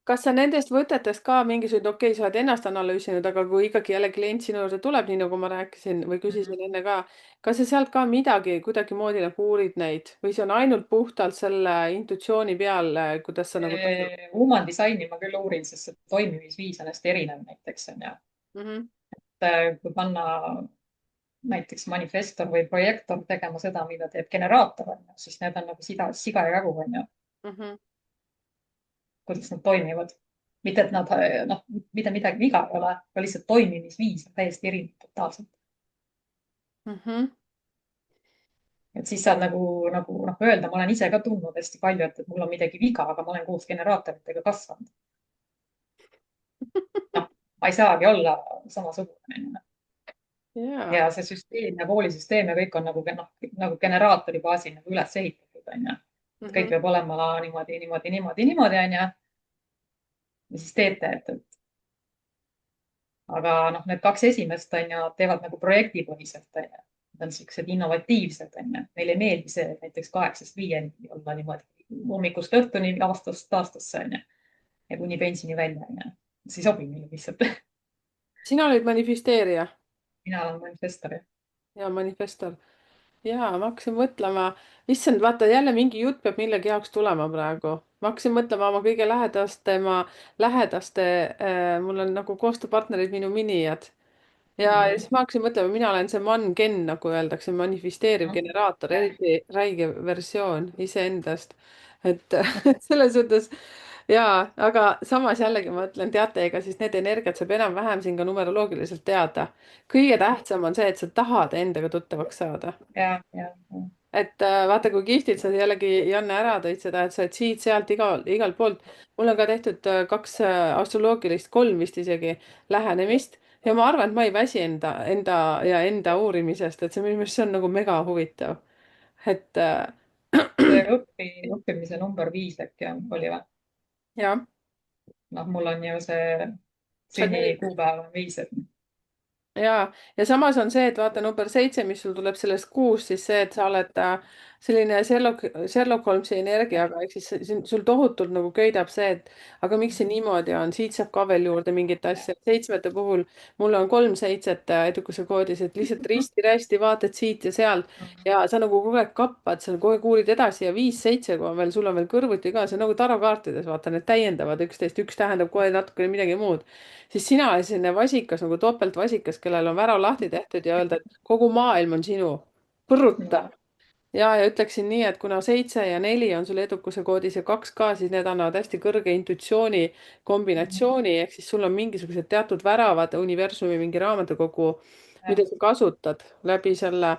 kas sa nendest võtetest ka mingisuguseid, okei, sa oled ennast analüüsinud, aga kui ikkagi jälle klient sinu juurde tuleb, nii nagu ma rääkisin või küsisin enne ka, kas sa sealt ka midagi kuidagimoodi nagu uurid neid või see on ainult puhtalt selle intuitsiooni peal, kuidas sa nagu Human disaini ma küll uurin, sest see toimimisviis on hästi erinev näiteks on ju. mm? -hmm. kui panna näiteks manifestor või projektor tegema seda, mida teeb generaator on ju, siis need on nagu siga ja kägu on ju, Mm -hmm. kuidas nad toimivad. mitte, et nad noh, mitte midagi viga ei ole, aga lihtsalt toimimisviis on täiesti erinev totaalselt. Mm -hmm. et siis saad nagu noh, öelda, ma olen ise ka tundnud hästi palju, et mul on midagi viga, aga ma olen koos generaatoritega kasvanud. noh, ma ei saagi olla samasugune. jaa. ja see süsteem ja koolisüsteem ja kõik on noh, nagu generaatori baasil nagu üles ehitatud, onju. Mm kõik -hmm. peab olema niimoodi, niimoodi, niimoodi, niimoodi, onju. ja siis teete, et aga noh, need kaks esimest on ju, teevad nagu projektipõhiselt on ju. Nad on siuksed innovatiivsed on ju. Neile ei meeldi see, et näiteks 8-5 olla niimoodi hommikust õhtuni, aastast aastasse on ju. Ja kuni pensioni välja on ju. See ei sobi meile lihtsalt. sina olid manifesteerija mina olen manifestor. ja manifestor. jaa, ma hakkasin mõtlema, issand, vaata jälle mingi jutt peab millegi jaoks tulema praegu. Ma hakkasin mõtlema oma kõige lähedaste, mul on nagu koostööpartnerid, minu minijad. Ja siis ma hakkasin mõtlema, mina olen see man-gen, nagu öeldakse, manifesteeriv generaator, eriti räige versioon iseendast. et et selles suhtes jaa, aga samas jällegi ma ütlen, teate, ega siis need energiat saab enam-vähem siin ka numeroloogiliselt teada. kõige tähtsam on see, et sa tahad endaga tuttavaks saada. Ja. Et vaata, kui kihvtilt sa jällegi, Janne, ära tõid seda, et sa oled siit-sealt igalt poolt. mul on ka tehtud kaks astroloogilist, kolm vist isegi lähenemist ja ma arvan, et ma ei väsi enda uurimisest, et see minu meelest see on nagu mega huvitav. et see õppimise number 5 äkki oli või? jah, noh, mul on ju see sa oled sünnikuupäev on 5, et ja samas on see, et vaata number 7, mis sul tuleb sellest kuust, siis see, et sa oled selline Sherlock Holmesi energiaga, ehk siis sul tohutult nagu köidab see, et aga miks see niimoodi on, siit saab ka veel juurde mingit asja. Seitsmete puhul mul on 3 seitset edukuse koodis, et lihtsalt risti-rästi vaatad siit ja sealt ja sa nagu kogu aeg kappad, sa kogu aeg uurid edasi ja 5-7, kui on veel, sul on veel kõrvuti ka, see on nagu tarokaartides, vaata, need täiendavad üksteist, üks tähendab kohe natukene midagi muud, siis sina oled selline vasikas nagu topeltvasikas, kellel on värav lahti tehtud ja öelda, et kogu maailm on sinu. põrruta. no, ja ütleksin nii, et kuna 7 ja 4 on sul edukuse koodis ja 2 ka, siis need annavad hästi kõrge intuitsiooni kombinatsiooni, ehk siis sul on mingisugused teatud väravad universumi mingi raamatukogu, mida sa kasutad läbi selle.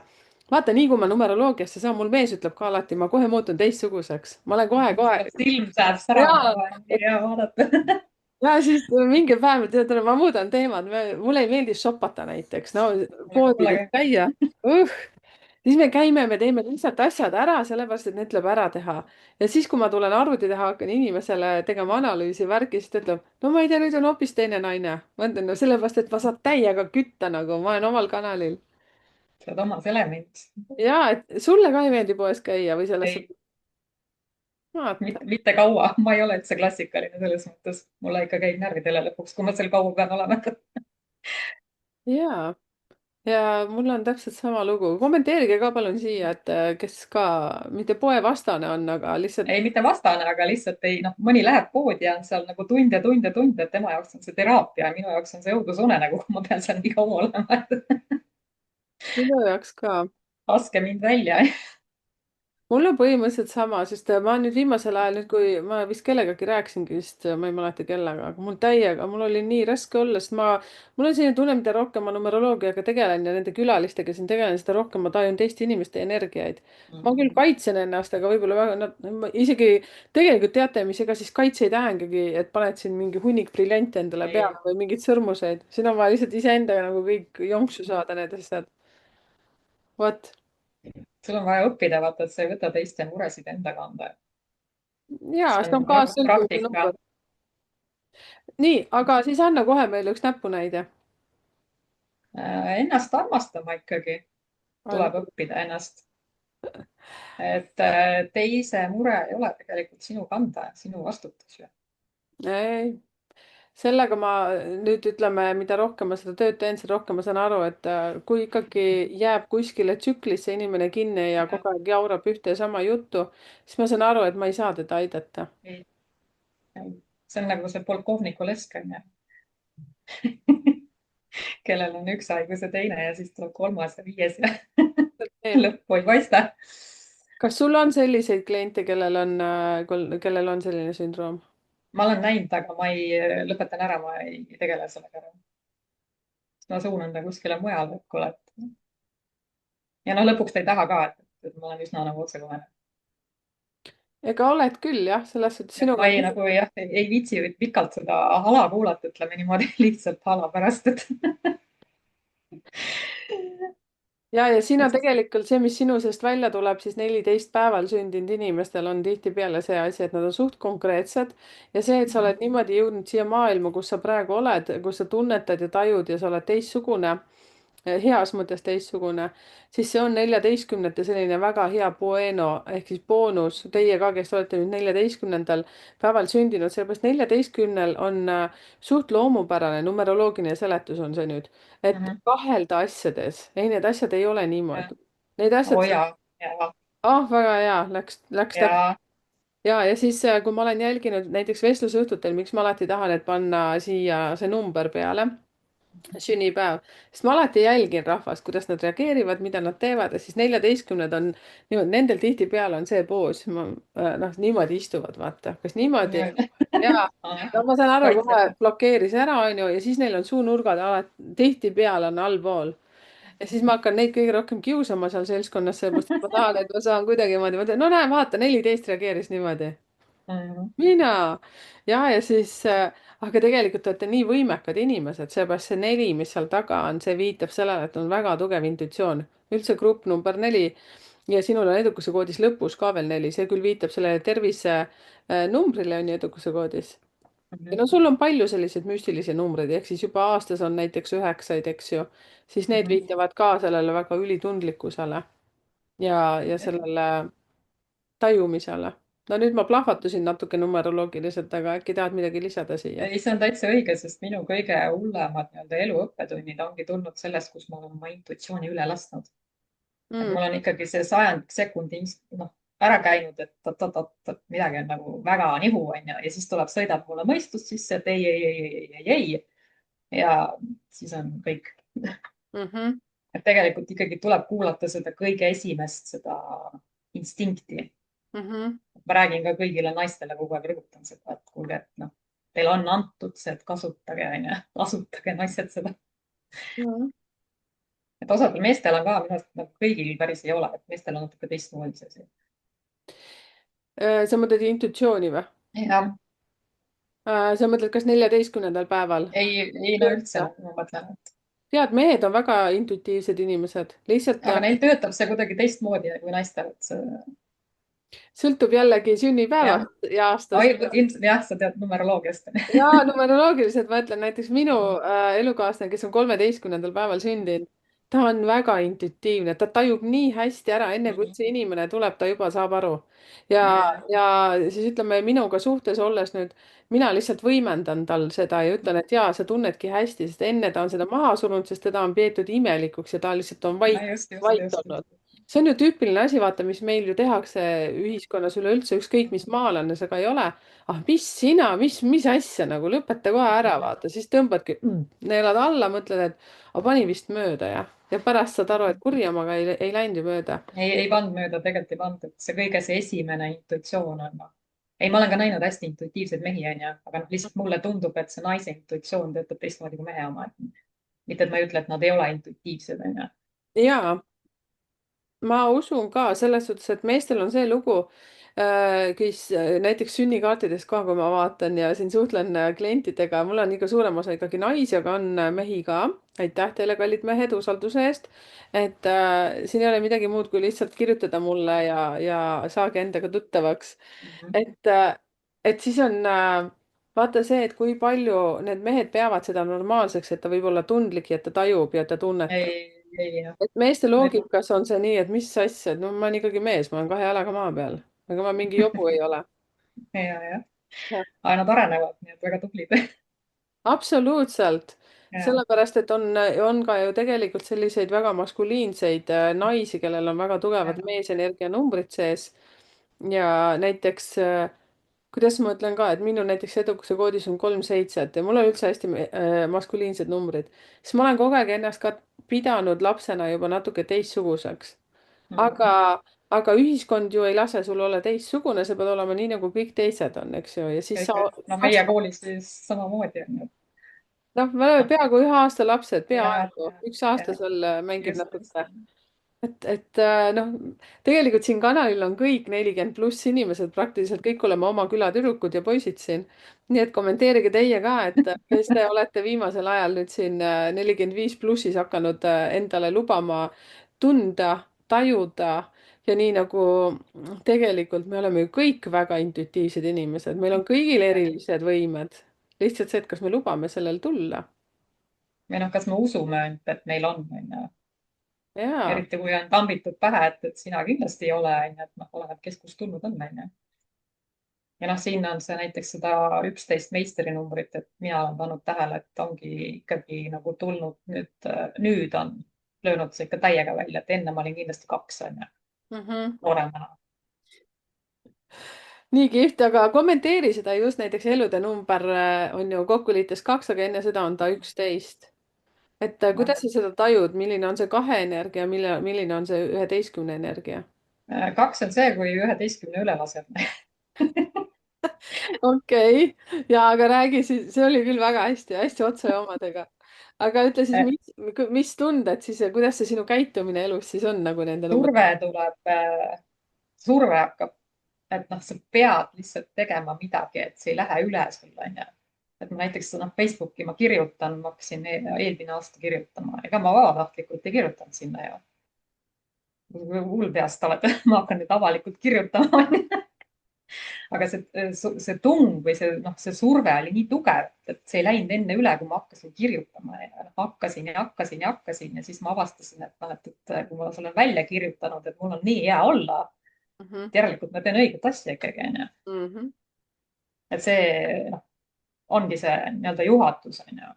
vaata, nii kui ma numeroloogiasse saan, mul mees ütleb ka alati, ma kohe muutun teistsuguseks, ma olen kohe-kohe. silm saab särama jaa, kohe, nii hea vaadata. ja siis mingi päev, tead, ma muudan teemat, mulle ei meeldi shopata näiteks, no Mulle poodides ka. käia, siis me käime, me teeme lihtsalt asjad ära, sellepärast et need tuleb ära teha. Ja siis, kui ma tulen arvuti taha, hakkan inimesele tegema analüüsi, värki, siis ta ütleb, no ma ei tea, nüüd on hoopis teine naine. ma ütlen, no sellepärast, et ma saan täiega kütta, nagu ma olen omal kanalil. sa oled omas elemendis. ja, et sulle ka ei meeldi poes käia või selles ei, suhtes. vaata. mitte kaua, ma ei ole üldse klassikaline selles mõttes. mulle ikka käib närvidele lõpuks, kui ma seal kaua pean olema. jaa. ja mul on täpselt sama lugu. kommenteerige ka palun siia, et kes ka mitte poevastane on, aga lihtsalt. ei, mitte vastane, aga lihtsalt ei, noh, mõni läheb poodi ja on seal nagu tunde, tunde, tunde, et tema jaoks on see teraapia ja minu jaoks on see õudusunenägu, kui ma pean seal nii kaua olema. minu jaoks ka. laske mind välja. mul on põhimõtteliselt sama, sest ma nüüd viimasel ajal, nüüd kui ma vist kellegagi rääkisingi, vist ma ei mäleta kellega, aga mul oli nii raske olla, sest mul on selline tunne, mida rohkem ma numeroloogiaga tegelen ja nende külalistega siin tegelen, seda rohkem ma tajun teiste inimeste energiaid. Ma küll kaitsen ennast, aga võib-olla väga, isegi tegelikult teate, mis, ega siis kaitse ei tähendagi, et paned siin mingi hunnik briljante endale ei, peale või mingeid sõrmuseid. siin on vaja lihtsalt iseendaga nagu kõik jonksu saada, need asjad. vot. sul on vaja õppida, vaata, et sa ei võta teiste muresid enda kanda. jaa, see see on on kaassõltuvuse praktika. number. nii, aga siis anna kohe meile üks näpunäide. Ennast armastama ikkagi tuleb õppida ennast. et teise mure ei ole tegelikult sinu kanda, sinu vastutus ju. ei, sellega ma nüüd ütleme, mida rohkem ma seda tööd teen, seda rohkem ma saan aru, et kui ikkagi jääb kuskile tsüklisse inimene kinni ja kogu aeg jaurab ühte ja sama juttu, siis ma saan aru, et ma ei saa teda aidata. ei, see on nagu see polkovniku lesk on ju. kellel on üks haigus ja teine ja siis tuleb kolmas ja viies ja lõppu ei paista. kas sul on selliseid kliente, kellel on selline sündroom? ma olen näinud, aga ma ei, lõpetan ära, ma ei tegele sellega enam. ma suunan ta kuskile mujale, et kuule, et ja noh, lõpuks ta ei taha ka, et ma olen üsna nagu otsekohene. ega oled küll jah, selles suhtes et ma sinuga. ei nagu jah, ei viitsi pikalt seda hala kuulata, ütleme niimoodi lihtsalt hala pärast, et ja siin et on tegelikult see, mis sinu seest välja tuleb, siis 14 päeval sündinud inimestel on tihtipeale see asi, et nad on suht konkreetsed ja see, et sa oled niimoodi jõudnud siia maailma, kus sa praegu oled, kus sa tunnetad ja tajud ja sa oled teistsugune, heas mõttes teistsugune, siis see on 14-ndate selline väga hea bueno ehk siis boonus teie ka, kes olete nüüd 14. päeval sündinud, sellepärast 14 on suht loomupärane numeroloogiline seletus on see nüüd, et Mhm. kahelda asjades. ei, need asjad ei ole Ja. niimoodi. Need Oo asjad, ja, väga hea, läks täpselt. ja. Ja siis, kui ma olen jälginud näiteks vestlusõhtutel, miks ma alati tahan, et panna siia see number peale sünnipäev, sest ma alati jälgin rahvast, kuidas nad reageerivad, mida nad teevad ja siis 14 on niimoodi, nendel tihtipeale on see poos, noh, niimoodi istuvad, vaata, kas niimoodi ja no ma saan aru, kohe kaitsetud. blokeeris ära, onju, ja siis neil on suunurgad alati, tihtipeale on allpool. ja siis ma hakkan neid kõige rohkem kiusama seal seltskonnas, sellepärast et ma tahan, et ma saan kuidagimoodi, ma ütlen, no näe, vaata, 14 reageeris niimoodi. Mhm. mina. ja siis, aga tegelikult te olete nii võimekad inimesed, seepärast see 4, mis seal taga on, see viitab sellele, et on väga tugev intuitsioon. üldse grupp number 4 ja sinul on edukuse koodis lõpus ka veel 4, see küll viitab sellele tervise numbrile on ju edukuse koodis. ja Mhm. no sul on palju selliseid müstilisi numbreid, ehk siis juba aastas on näiteks 9, eks ju, siis need Mhm. viitavad ka sellele väga ülitundlikkusele ja sellele tajumisele. no nüüd ma plahvatusin natuke numeroloogiliselt, aga äkki tahad midagi lisada siia? ei, see on täitsa õige, sest minu kõige hullemad nii-öelda elu õppetunnid ongi tulnud sellest, kus ma olen oma intuitsiooni üle lasknud. et mm,. mul on ikkagi see sajand sekundi noh, ära käinud, et oot-oot-oot, midagi on nagu väga nihu, onju, ja siis tuleb, sõidab mulle mõistus sisse, et ei, ei, ei, ei, ei, ei. ja siis on kõik. Mm -hmm, et tegelikult ikkagi tuleb kuulata seda kõige esimest, seda instinkti. mm -hmm. ma räägin ka kõigile naistele kogu aeg, rõhutan seda, et kuulge, et noh, teil on antud see, et kasutage, onju, kasutage naised seda. et osadel meestel on ka, minu arust nagu kõigil päris ei ole, et meestel on natuke teistmoodi see asi. Sa mõtled intuitsiooni või? jah, Sa mõtled, kas 14. päeval? ei no üldse nagu ma mõtlen, et tead, mehed on väga intuitiivsed inimesed, lihtsalt aga neil töötab see kuidagi teistmoodi kui naistel, et see sõltub jällegi jah. sünnipäevast ja aastast. ilmselt jah, sa tead numeroloogiast. ja numeroloogiliselt ma ütlen näiteks minu elukaaslane, kes on 13. päeval sündinud, ta on väga intuitiivne, ta tajub nii hästi ära, enne kui üldse inimene tuleb, ta juba saab aru. ja, ja, ja siis ütleme minuga suhtes olles nüüd, mina lihtsalt võimendan tal seda ja ütlen, et jaa, sa tunnedki hästi, sest enne ta on seda maha surunud, sest teda on peetud imelikuks ja ta lihtsalt on no vait, just, just, vait just, olnud. just. see on ju tüüpiline asi, vaata, mis meil ju tehakse ühiskonnas üleüldse, ükskõik mis maalane sa ka ei ole. ah, mis sina, mis asja nagu lõpeta kohe ära, vaata, siis tõmbadki neelad alla, mõtled, et aga pani vist mööda ja pärast saad aru, et kurjamaga ei läinud ju mööda. ei pannud mööda, tegelikult ei pannud, et see kõige see esimene intuitsioon on noh. ei, ma olen ka näinud hästi intuitiivseid mehi, onju, aga noh, lihtsalt mulle tundub, et see naise intuitsioon töötab teistmoodi kui mehe oma. mitte, et ma ei ütle, et nad ei ole intuitiivsed, onju. ja ma usun ka selles suhtes, et meestel on see lugu, kes näiteks sünnikaartidest ka, kui ma vaatan ja siin suhtlen klientidega, mul on ikka suurem osa ikkagi naisi, aga on mehi ka. aitäh teile, kallid mehed, usalduse eest. et siin ei ole midagi muud, kui lihtsalt kirjutada mulle ja saage endaga tuttavaks. et, et siis on vaata see, et kui palju need mehed peavad seda normaalseks, et ta võib olla tundlik ja et ta tajub ja ta tunnetab. ei noh. et meeste loogikas on see nii, et mis asja, et no ma olen ikkagi mees, ma olen 2 jalaga maa peal, aga ma mingi jobu ei ole. jah, aga nad arenevad, nii et väga tublid. absoluutselt, ja, sellepärast et on ka ju tegelikult selliseid väga maskuliinseid naisi, kellel on väga tugevad ja. meesenergia numbrid sees. ja näiteks, kuidas ma ütlen ka, et minu näiteks edukuse koodis on 3 7 ja mul on üldse hästi maskuliinsed numbrid, siis ma olen kogu aeg ennast ka pidanud lapsena juba natuke teistsuguseks. Mhm. aga ühiskond ju ei lase sul olla teistsugune, sa pead olema nii, nagu kõik teised on, eks ju, ja siis sa õige, no meie kasvad. koolis siis samamoodi on ju. noh, me oleme noh, peaaegu 1 aasta lapsed, ja, peaaegu, 1 aasta ja, seal mängib just, just. natuke. et noh, tegelikult siin kanalil on kõik 40+ inimesed, praktiliselt kõik oleme oma küla tüdrukud ja poisid siin. nii et kommenteerige teie ka, et kes te olete viimasel ajal nüüd siin 45 plussis hakanud endale lubama tunda, tajuda ja nii nagu tegelikult me oleme ju kõik väga intuitiivsed inimesed, meil on kõigil erilised võimed. lihtsalt see, et kas me lubame sellel tulla. või noh, kas me usume ainult, et meil on, onju. jaa. eriti kui on tambitud pähe, et sina kindlasti ei ole, onju, et noh, oleneb, kes kust tulnud on, onju. ja noh, siin on see näiteks 111 meistrinumbrit, et mina olen pannud tähele, et ongi ikkagi nagu tulnud nüüd on löönud see ikka täiega välja, et enne ma olin kindlasti 2, onju, Mhm. nooremana. nii kihvt, aga kommenteeri seda just näiteks elude number on ju kokkuliites 2, aga enne seda on ta 11. et noh, kuidas sa seda tajud, milline on see 2 energia, milline on see 11 energia? 2 on see, kui 11 üle laseb. okei okay. Ja aga räägi siis, see oli küll väga hästi, hästi otse omadega. aga ütle siis, mis tunded siis ja kuidas see sinu käitumine elus siis on nagu nende surve numbritega? tuleb, surve hakkab, et noh, sa pead lihtsalt tegema midagi, et see ei lähe üle sul, onju. et ma näiteks noh, Facebooki ma kirjutan, ma hakkasin eelmine aasta kirjutama, ega ma vabatahtlikult ei kirjutanud sinna ju. hull peast oled, ma hakkan nüüd avalikult kirjutama. aga see tung või see, noh, see surve oli nii tugev, et see ei läinud enne üle, kui ma hakkasin kirjutama ja hakkasin ja hakkasin ja hakkasin ja siis ma avastasin, et noh, et kui ma olen välja kirjutanud, et mul on nii hea olla, Mhm, järelikult ma teen õiget asja ikkagi, onju. mhm, et see, noh, ongi see nii-öelda juhatus, onju.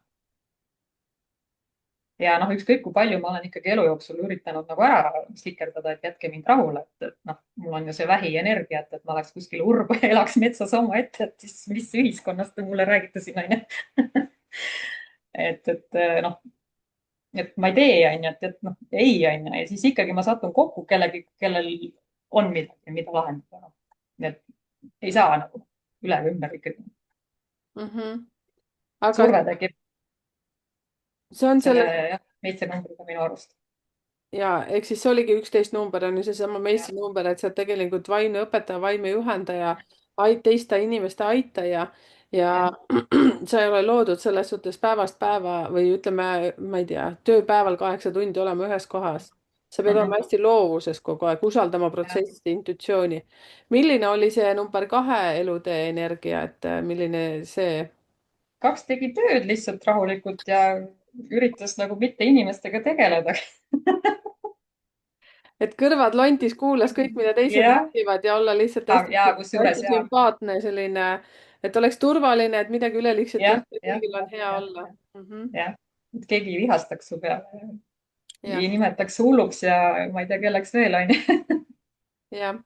ja noh, ükskõik kui palju ma olen ikkagi elu jooksul üritanud nagu ära slikerdada, et jätke mind rahule, et noh, mul on ju see vähienergia, et ma läheks kuskile urba ja elaks metsas omaette, et siis mis ühiskonnast te mulle räägite siin, onju. et noh, et ma ei tee, onju, et noh, ei, onju, ja siis ikkagi ma satun kokku kellegi, kellel on midagi, mida lahendada. nii et ei saa nagu üle ega ümber ikkagi. mhm. aga surve tekib see on selle selle jah, meistrinumbriga minu arust. ja ehk siis see oligi 11 number on ju seesama jah, meistrinumber, et sa oled tegelikult vaimne õpetaja, vaimne juhendaja, teiste inimeste aitaja ja jah. sa ei ole loodud selles suhtes päevast päeva või ütleme, ma ei tea, tööpäeval 8 tundi olema ühes kohas. sa pead olema hästi loovuses kogu aeg, usaldama jah. protsessi, intuitsiooni. milline oli see number 2 elutee energia, et milline see? 2 tegi tööd lihtsalt rahulikult ja üritas nagu mitte inimestega tegeleda. et kõrvad lontis, kuulas kõik, mida teised jah, räägivad ja olla lihtsalt ja hästi, kusjuures hästi sümpaatne, selline, et oleks turvaline, et midagi üleliigset jah, tehta, jah, kõigil on hea jah, olla. jah, Mhm. jah, et keegi ei vihastaks su peale, jah, ei nimetaks hulluks ja ma ei tea, kelleks veel, onju. jah,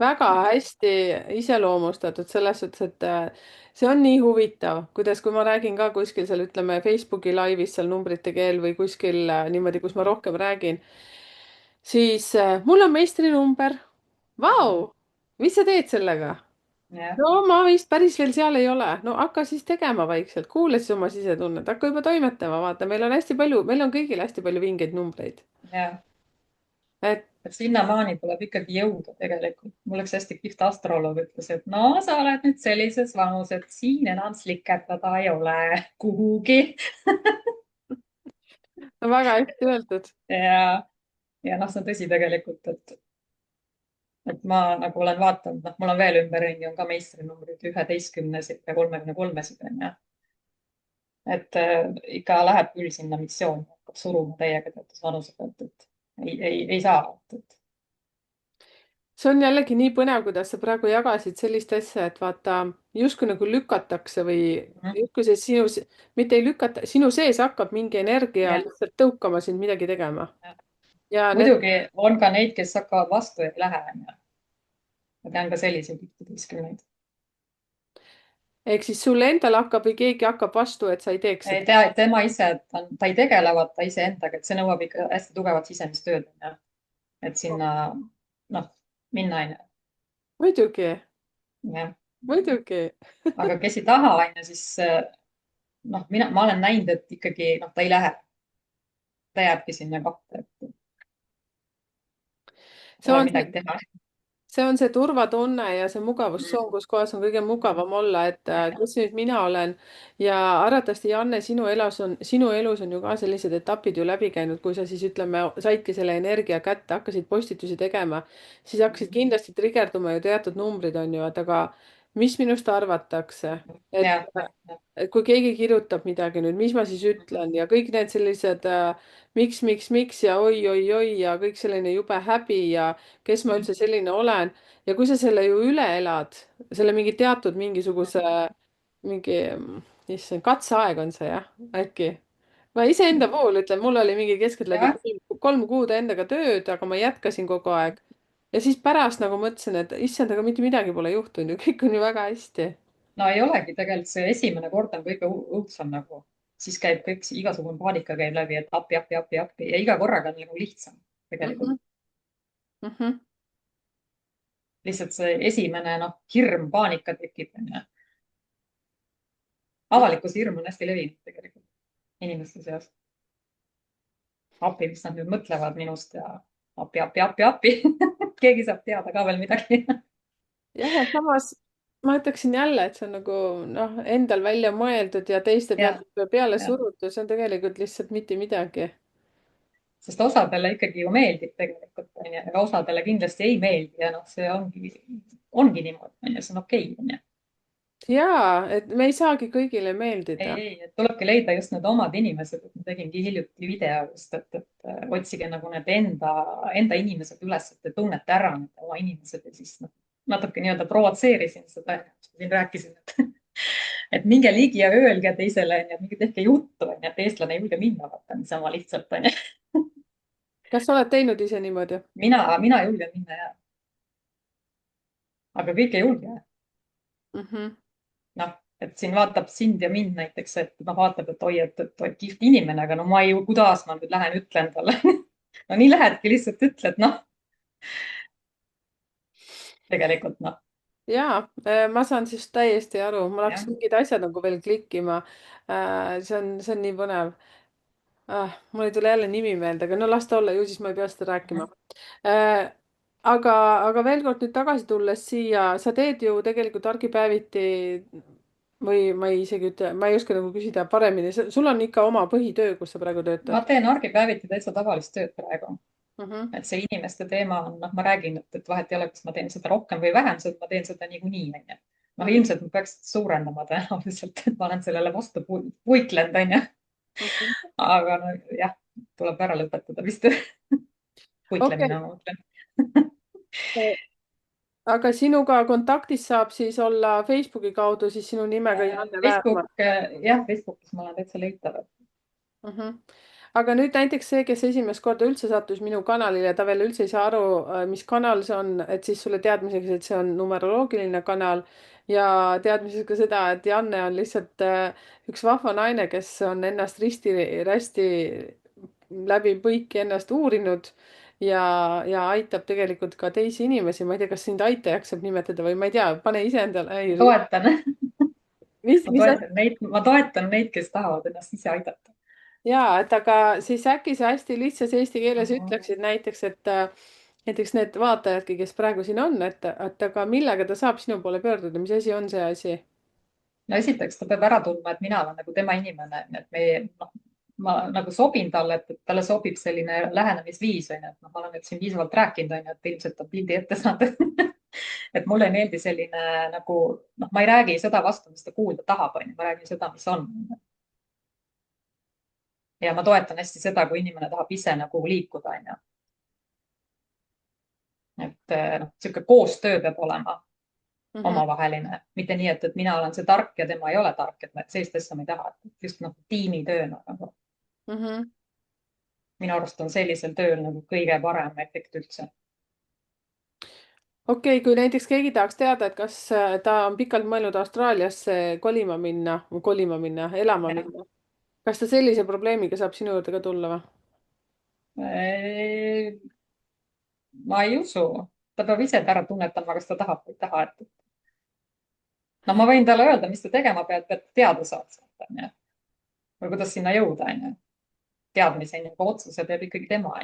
väga hästi iseloomustatud selles suhtes, et see on nii huvitav, kuidas, kui ma räägin ka kuskil seal, ütleme Facebooki laivis seal numbrite keel või kuskil niimoodi, kus ma rohkem räägin, siis mul on meistrinumber. Vau, mis sa teed sellega? jah, no ma vist päris veel seal ei ole, no hakka siis tegema vaikselt, kuula siis oma sisetunnet, hakka juba toimetama, vaata, meil on hästi palju, meil on kõigil hästi palju vingeid numbreid. jah. et et sinnamaani tuleb ikkagi jõuda tegelikult. mul üks hästi kihvt astroloog ütles, et no sa oled nüüd sellises vanuses, et siin enam slikerdada ei ole kuhugi. no väga hästi öeldud. ja, ja noh, see on tõsi tegelikult, et ma nagu olen vaadanud, noh, mul on veel ümberringi on ka meistrinumbrid 11-sed ja 33-sed onju. et ikka läheb küll sinna missiooni, hakkab suruma täiega teatud vanuse pealt, et ei saa, et see on jällegi nii põnev, kuidas sa praegu jagasid sellist asja, et vaata, justkui nagu lükatakse või mm, justkui see sinu, mitte ei lükata, sinu sees hakkab mingi energia jah, lihtsalt tõukama sind midagi tegema. jah. ja need, muidugi on ka neid, kes hakkavad vastu ja ei lähe onju. ma tean ka selliseid 11-neid. ehk siis sul endal hakkab või keegi hakkab vastu, et sa ei teeks seda. tema ise, ta ei tegele vaata iseendaga, et see nõuab ikka hästi tugevat sisemist tööd onju. et sinna noh, minna onju. muidugi, jah, muidugi. aga kes ei taha onju, siis noh, ma olen näinud, et ikkagi noh, ta ei lähe, ta jääbki sinna kahte, et see pole on see midagi teha. see on see turvatunne ja see mugavustsoon, kus kohas on kõige mugavam olla, et kes nüüd mina olen. Ja arvatavasti, Janne, sinu elus on ju ka sellised etapid ju läbi käinud, kui sa siis ütleme, saidki selle energia kätte, hakkasid postitusi tegema, siis hakkasid kindlasti trigerduma ju teatud numbrid, on ju, et aga mis minust arvatakse, et ja, ja. et kui keegi kirjutab midagi nüüd, mis ma siis ütlen ja kõik need sellised miks ja oi ja kõik selline jube häbi ja kes ma üldse selline olen. Ja kui sa selle ju üle elad, selle mingi teatud mingisuguse, mingi, issand, katseaeg on see jah, äkki? Ma iseenda puhul ütlen, mul oli mingi keskeltläbi jah, 3 kuud endaga tööd, aga ma jätkasin kogu aeg. Ja siis pärast nagu mõtlesin, et issand, aga mitte midagi pole juhtunud ju, kõik on ju väga hästi. no ei olegi tegelikult see esimene kord on kõige õudsem nagu, siis käib kõik, igasugune paanika käib läbi, et appi ja iga korraga on nagu lihtsam tegelikult. Mhm, mhm. Lihtsalt see esimene, noh, hirm, paanika tekib, onju. Mhm. Avalikkuse hirm on hästi levinud tegelikult inimeste seas. Appi, mis nad nüüd mõtlevad minust ja appi. keegi saab teada ka veel midagi. jah, ja samas ma ütleksin jälle, et see on nagu noh, endal välja mõeldud ja teiste jah, pealt peale jah, surutud, see on tegelikult lihtsalt mitte midagi. sest osadele ikkagi ju meeldib tegelikult, onju, ja osadele kindlasti ei meeldi ja noh, see ongi niimoodi, onju, see on okei, onju. Jaa, et me ei saagi kõigile ei, meeldida. ei, et tulebki leida just need omad inimesed, et ma tegingi hiljuti video just, et otsige nagu need enda inimesed üles, et te tunnete ära need oma inimesed ja siis noh, natuke nii-öelda provotseerisin seda, mis ma siin rääkisin, et et minge ligi ja öelge teisele, onju, minge tehke juttu, onju, et eestlane ei julge minna, vaata niisama lihtsalt, onju. kas sa oled teinud ise niimoodi? mina julgen minna ja, aga kõik ei julge. Mhm. Noh, et siin vaatab sind ja mind näiteks, et noh, vaatab, et oi, et kihvt inimene, aga no ma ei, kuidas ma nüüd lähen, ütlen talle no nii lähedki, lihtsalt ütled, noh, tegelikult noh, Jaa, ma saan siis täiesti aru, mul jah. hakkasid mingid asjad nagu veel klikkima. See on nii põnev. Mul ei tule jälle nimi meelde, aga no las ta olla, ju siis ma ei pea seda rääkima. Äh, aga, aga veel kord nüüd tagasi tulles siia, sa teed ju tegelikult argipäeviti või ma ei isegi ütle, ma ei oska nagu küsida paremini, sul on ikka oma põhitöö, kus sa praegu Ma töötad teen argipäeviti täitsa tavalist tööd praegu. uh-huh.. Et see inimeste teema on, noh, ma räägin, et vahet ei ole, kas ma teen seda rohkem või vähem, sest ma teen seda niikuinii, onju. noh, Uh-huh. ilmselt ma peaks suurendama tõenäoliselt, et ma olen sellele vastu puiklenud, onju. Uh-huh. aga no jah, tuleb ära lõpetada vist okei puiklemine, ma mõtlen. okay., aga sinuga kontaktis saab siis olla Facebooki kaudu siis sinu nimega Janne Facebook, Väärma jah, Facebookis ma olen täitsa leitav. uh-huh.. aga nüüd näiteks see, kes esimest korda üldse sattus minu kanalile, ta veel üldse ei saa aru, mis kanal see on, et siis sulle teadmiseks, et see on numeroloogiline kanal ja teadmiseks ka seda, et Janne on lihtsalt üks vahva naine, kes on ennast risti-rästi läbi põiki ennast uurinud ja aitab tegelikult ka teisi inimesi. ma ei tea, kas sind aitajaks saab nimetada või ma ei tea, pane iseendale. ma toetan Mis asja? ma toetan neid, kes tahavad ennast ise aidata. Jaa, et aga siis äkki sa hästi lihtsas eesti keeles Mhm. ütleksid näiteks, et näiteks need vaatajadki, kes praegu siin on, et aga millega ta saab sinu poole pöörduda, mis asi on see asi? no esiteks ta peab ära tundma, et mina olen nagu tema inimene, et meie, noh, ma nagu sobin talle, et talle sobib selline lähenemisviis, onju, et noh, ma olen nüüd siin piisavalt rääkinud, onju, et ilmselt on pildi ette saanud et mulle ei meeldi selline nagu, noh, ma ei räägi seda vastu, mis ta kuulda tahab, onju, ma räägin seda, mis on. ja ma toetan hästi seda, kui inimene tahab ise nagu liikuda, onju. et noh, sihuke koostöö peab olema Mhm, omavaheline, mitte nii, et mina olen see tark ja tema ei ole tark, et sellist asja ma ei taha, et just nagu tiimitööna nagu. mhm. minu arust on sellisel tööl nagu kõige parem efekt üldse. okei, kui näiteks keegi tahaks teada, et kas ta on pikalt mõelnud Austraaliasse kolima minna, elama Ja. minna, kas ta sellise probleemiga saab sinu juurde ka tulla või? ma ei usu, ta peab ise ära tunnetama, kas ta tahab või ei taha, et no ma võin talle öelda, mis ta tegema peab, et teada saada, onju. või kuidas sinna jõuda, onju. teadmiseni, aga otsuse teeb ikkagi tema.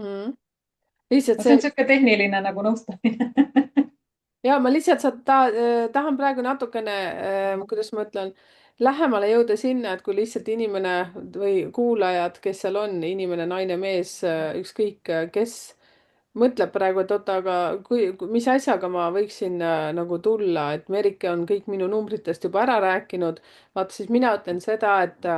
Mhm. lihtsalt no see see, on niisugune tehniline nagu nõustamine. ja ma lihtsalt tahan praegu natukene, kuidas ma ütlen, lähemale jõuda sinna, et kui lihtsalt inimene või kuulajad, kes seal on, inimene, naine, mees, ükskõik kes, mõtleb praegu, et oota, aga mis asjaga ma võiksin nagu tulla, et Merike on kõik minu numbritest juba ära rääkinud. vaata, siis mina ütlen seda, et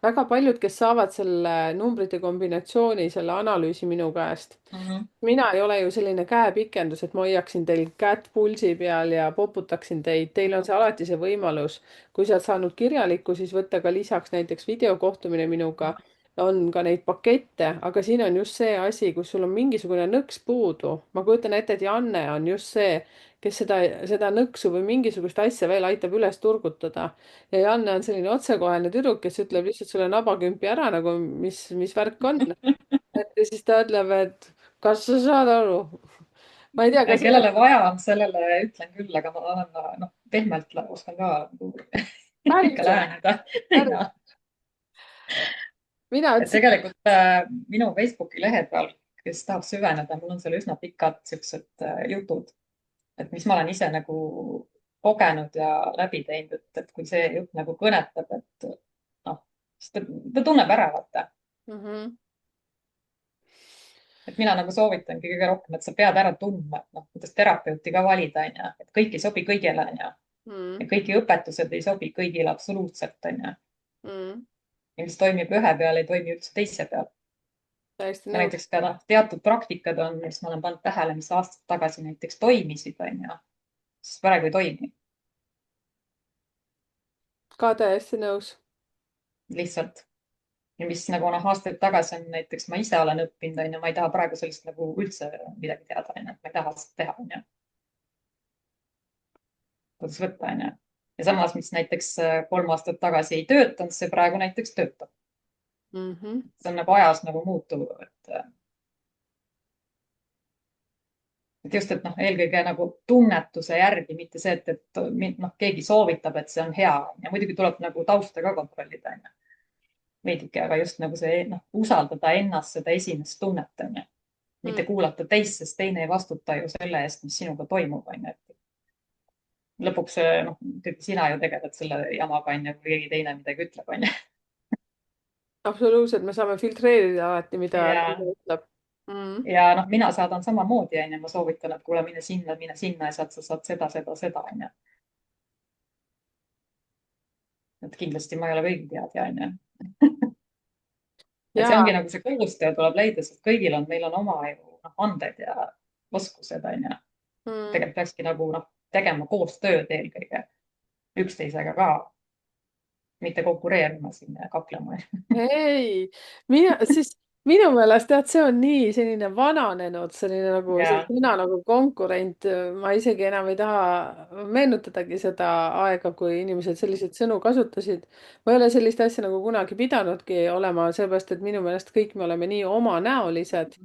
väga paljud, kes saavad selle numbrite kombinatsiooni, selle analüüsi minu käest. Mhm. mina ei ole ju selline käepikendus, et ma hoiaksin teil kätt pulsi peal ja poputaksin teid. Teil on see alati see võimalus, kui sa oled saanud kirjalikku, siis võtta ka lisaks näiteks videokohtumine minuga. On ka neid pakette, aga siin on just see asi, kus sul on mingisugune nõks puudu. ma kujutan ette, et Janne on just see, kes seda nõksu või mingisugust asja veel aitab üles turgutada. Ja Janne on selline otsekohene tüdruk, kes ütleb lihtsalt sulle nabakümpi ära nagu, mis värk on. et ja siis ta ütleb, et kas sa saad aru? ma ei tea, kas Kellele vaja on, sellele ütlen küll, aga ma olen, noh, pehmelt oskan ka nagu ikka päriselt, läheneda. Ja, päriselt. mina et ütlesin, tegelikult minu Facebooki lehe peal, kes tahab süveneda, mul on seal üsna pikad siuksed jutud, et mis ma olen ise nagu kogenud ja läbi teinud, et kui see jutt nagu kõnetab, et noh, siis ta tunneb ära, vaata. mm. Et mina nagu soovitangi kõige rohkem, et sa pead ära tundma, et noh, kuidas terapeuti ka valida, onju, et kõik ei sobi kõigile, onju. Mm. Ja kõigi õpetused ei sobi kõigile absoluutselt, onju. Mm. Ja mis toimib ühe peal, ei toimi üldse teise peal. täiesti Ja nõus. näiteks ka noh, teatud praktikad on, mis ma olen pannud tähele, mis aastad tagasi näiteks toimisid, onju, siis praegu ei toimi. ka täiesti nõus. Lihtsalt. Ja mis nagu noh, aastaid tagasi on näiteks ma ise olen õppinud, onju, ma ei taha praegu sellest nagu üldse midagi teada, onju, et ma ei taha seda teha, onju. Kuidas võtta, onju. Ja samas, mis näiteks 3 aastat tagasi ei töötanud, see praegu näiteks töötab. Mm-hmm. See on nagu ajas nagu muutuv, et just, et noh, eelkõige nagu tunnetuse järgi, mitte see, et noh, keegi soovitab, et see on hea ja muidugi tuleb nagu tausta ka kontrollida, onju. Veidike, aga just nagu see, noh, usaldada ennast, seda esimest tunnet, onju. Mm. Mitte kuulata teist, sest teine ei vastuta ju selle eest, mis sinuga toimub, onju. Lõpuks, noh, ikkagi sina ju tegeled selle jamaga, onju, kui keegi teine midagi ütleb, onju. absoluutselt, me saame filtreerida alati, mida Ja, keegi ütleb. Mm. ja noh, mina saadan samamoodi, onju, ma soovitan, et kuule, mine sinna ja sealt sa saad seda, onju. Et kindlasti ma ei ole kõigi teadja, onju. Et see ja. ongi nagu see koostöö tuleb leida, sest kõigil on, meil on oma ju noh, anded ja oskused, onju. Mm. Tegelikult peakski nagu noh, tegema koostööd eelkõige üksteisega ka, mitte konkureerima siin ja kaklema. ei, minu meelest tead, see on nii selline vananenud, selline nagu see Ja, sõna nagu konkurent. ma isegi enam ei taha meenutadagi seda aega, kui inimesed selliseid sõnu kasutasid. ma ei ole sellist asja nagu kunagi pidanudki olema, sellepärast et minu meelest kõik me oleme nii omanäolised.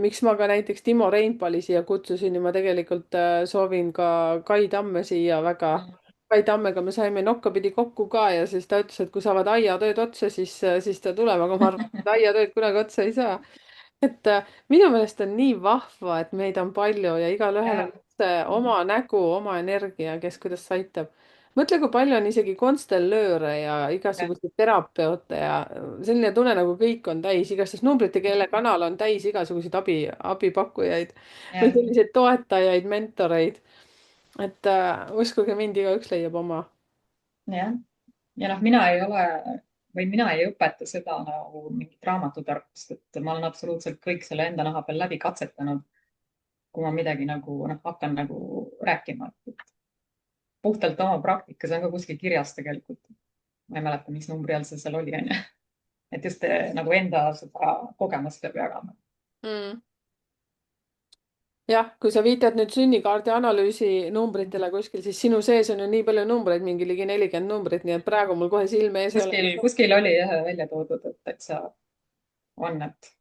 miks ma ka näiteks Timo Reinpali siia kutsusin ja ma tegelikult soovin ka Kai Tamme siia väga. Kai Tammega me saime nokkapidi kokku ka ja siis ta ütles, et kui saavad aiatööd otsa, siis ta tuleb, aga ma arvan, et aiatööd kunagi otsa ei saa. et minu meelest on nii vahva, et meid on palju ja igalühel on ja, see oma nägu, oma energia, kes kuidas aitab. mõtle, kui palju on isegi konstellööre ja ja, igasuguseid terapeute ja selline tunne, nagu kõik on täis, igastahes numbrite keele kanal on täis igasuguseid abipakkujaid või ja, selliseid toetajaid, mentoreid. et uskuge mind, igaüks leiab oma. jah. Ja noh, mina ei ole või mina ei õpeta seda nagu mingit raamatutarkust, et ma olen absoluutselt kõik selle enda naha peal läbi katsetanud. Kui ma midagi nagu noh, hakkan nagu rääkima, et puhtalt oma praktika, see on ka kuskil kirjas tegelikult. ma ei mäleta, mis numbri all see seal oli, onju. Et just nagu enda seda kogemust peab jagama. Mm. jah, kui sa viitad nüüd sünnikaardi analüüsi numbritele kuskil, siis sinu sees on ju nii palju numbreid, mingi ligi 40 numbrit, nii et praegu mul kohe silme ees ei ole. kuskil oli jah välja toodud, et täitsa on, et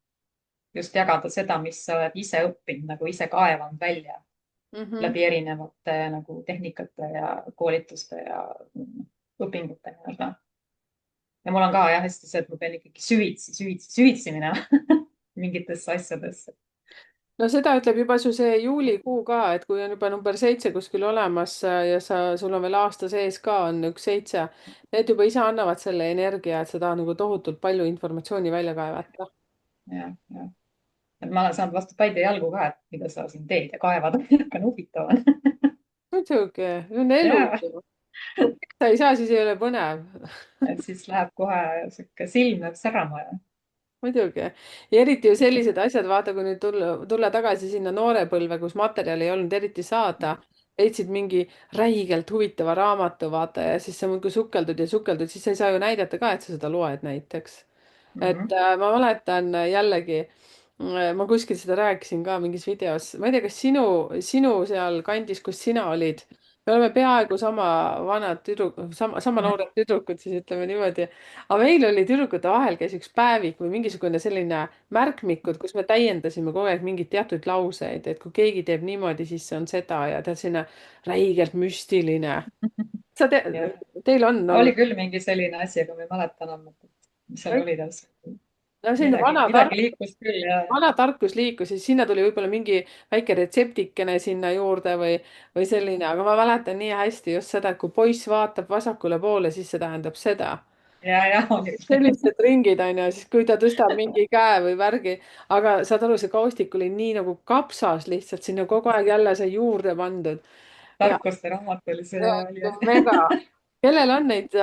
just jagada seda, mis sa oled ise õppinud, nagu ise kaevanud välja Mhm. läbi erinevate nagu tehnikate ja koolituste ja õpingute nii-öelda. Ja mul on ka jah hästi see, et ma pean ikkagi süvitsi minema mingitesse asjadesse. no seda ütleb juba su see juulikuu ka, et kui on juba number 7 kuskil olemas ja sul on veel aasta sees ka on üks 7, need juba ise annavad selle energia, et sa tahad nagu tohutult palju informatsiooni välja kaevata. jah. et ma olen saanud vastu päid ja jalgu ka, et mida sa siin teed ja kaevad, aga huvitav on. muidugi, see on elu ja, ju. sa ei saa, siis ei ole põnev. et siis läheb kohe sihuke silm läheb särama ja. muidugi. Ja eriti ju sellised asjad, vaata, kui nüüd tulla tagasi sinna noorepõlve, kus materjali ei olnud eriti saada, leidsid mingi räigelt huvitava raamatu, vaata, ja siis sa muudkui sukeldud, siis sa ei saa ju näidata ka, et sa seda loed näiteks. Mhm. Ma mäletan jällegi, ma kuskil seda rääkisin ka mingis videos, ma ei tea, kas sinu seal kandis, kus sina olid, me oleme peaaegu sama vanad sama Mhm. noored tüdrukud, siis ütleme niimoodi. aga meil oli tüdrukute vahel käis üks päevik või mingisugune selline märkmikud, kus me täiendasime kogu aeg mingeid teatud lauseid, et kui keegi teeb niimoodi, siis see on seda ja tead, selline räigelt müstiline. sa te, jah, teil on oli olnud? küll mingi selline asi, aga ma ei mäleta enam, et mis seal oli täpselt. no selline midagi, midagi liikus küll ja. vana tarkus liikus ja sinna tuli võib-olla mingi väike retseptikene sinna juurde või selline, aga ma mäletan nii hästi just seda, et kui poiss vaatab vasakule poole, siis see tähendab seda. ja oli. sellised ringid on ju, siis kui ta tõstab mingi käe või värgi, aga saad aru, see kaustik oli nii nagu kapsas lihtsalt sinna kogu aeg jälle sai juurde pandud ja tarkuste raamat oli see ja oli. mega. kellel on neid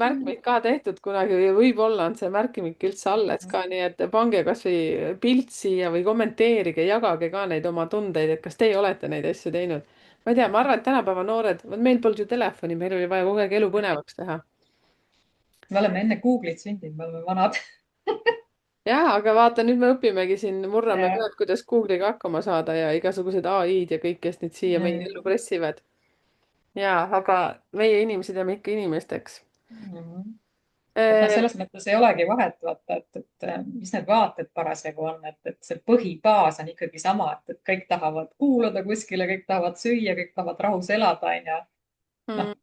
märkmeid ka tehtud kunagi või võib-olla on see märkmik üldse alles ka, nii et pange kasvõi pilt siia või kommenteerige, jagage ka neid oma tundeid, et kas teie olete neid asju teinud. ma ei tea, ma arvan, et tänapäeva noored, vot meil polnud ju telefoni, meil oli vaja kogu aeg elu põnevaks teha. me oleme enne Google'it sündinud, me oleme vanad. jah, aga vaata, nüüd me õpimegi siin, murrame ja. pead, kuidas Google'iga hakkama saada ja igasugused ai-d ja kõik, kes nüüd siia meie ellu mm, pressivad. ja, aga meie inimesed jääme ikka inimesteks. mm. et noh, Äh, selles mõttes ei olegi vahet, vaata, et mis need vaated parasjagu on, et see põhibaas on ikkagi sama, et kõik tahavad kuulada kuskile, kõik tahavad süüa, kõik tahavad rahus elada, onju. noh, mm,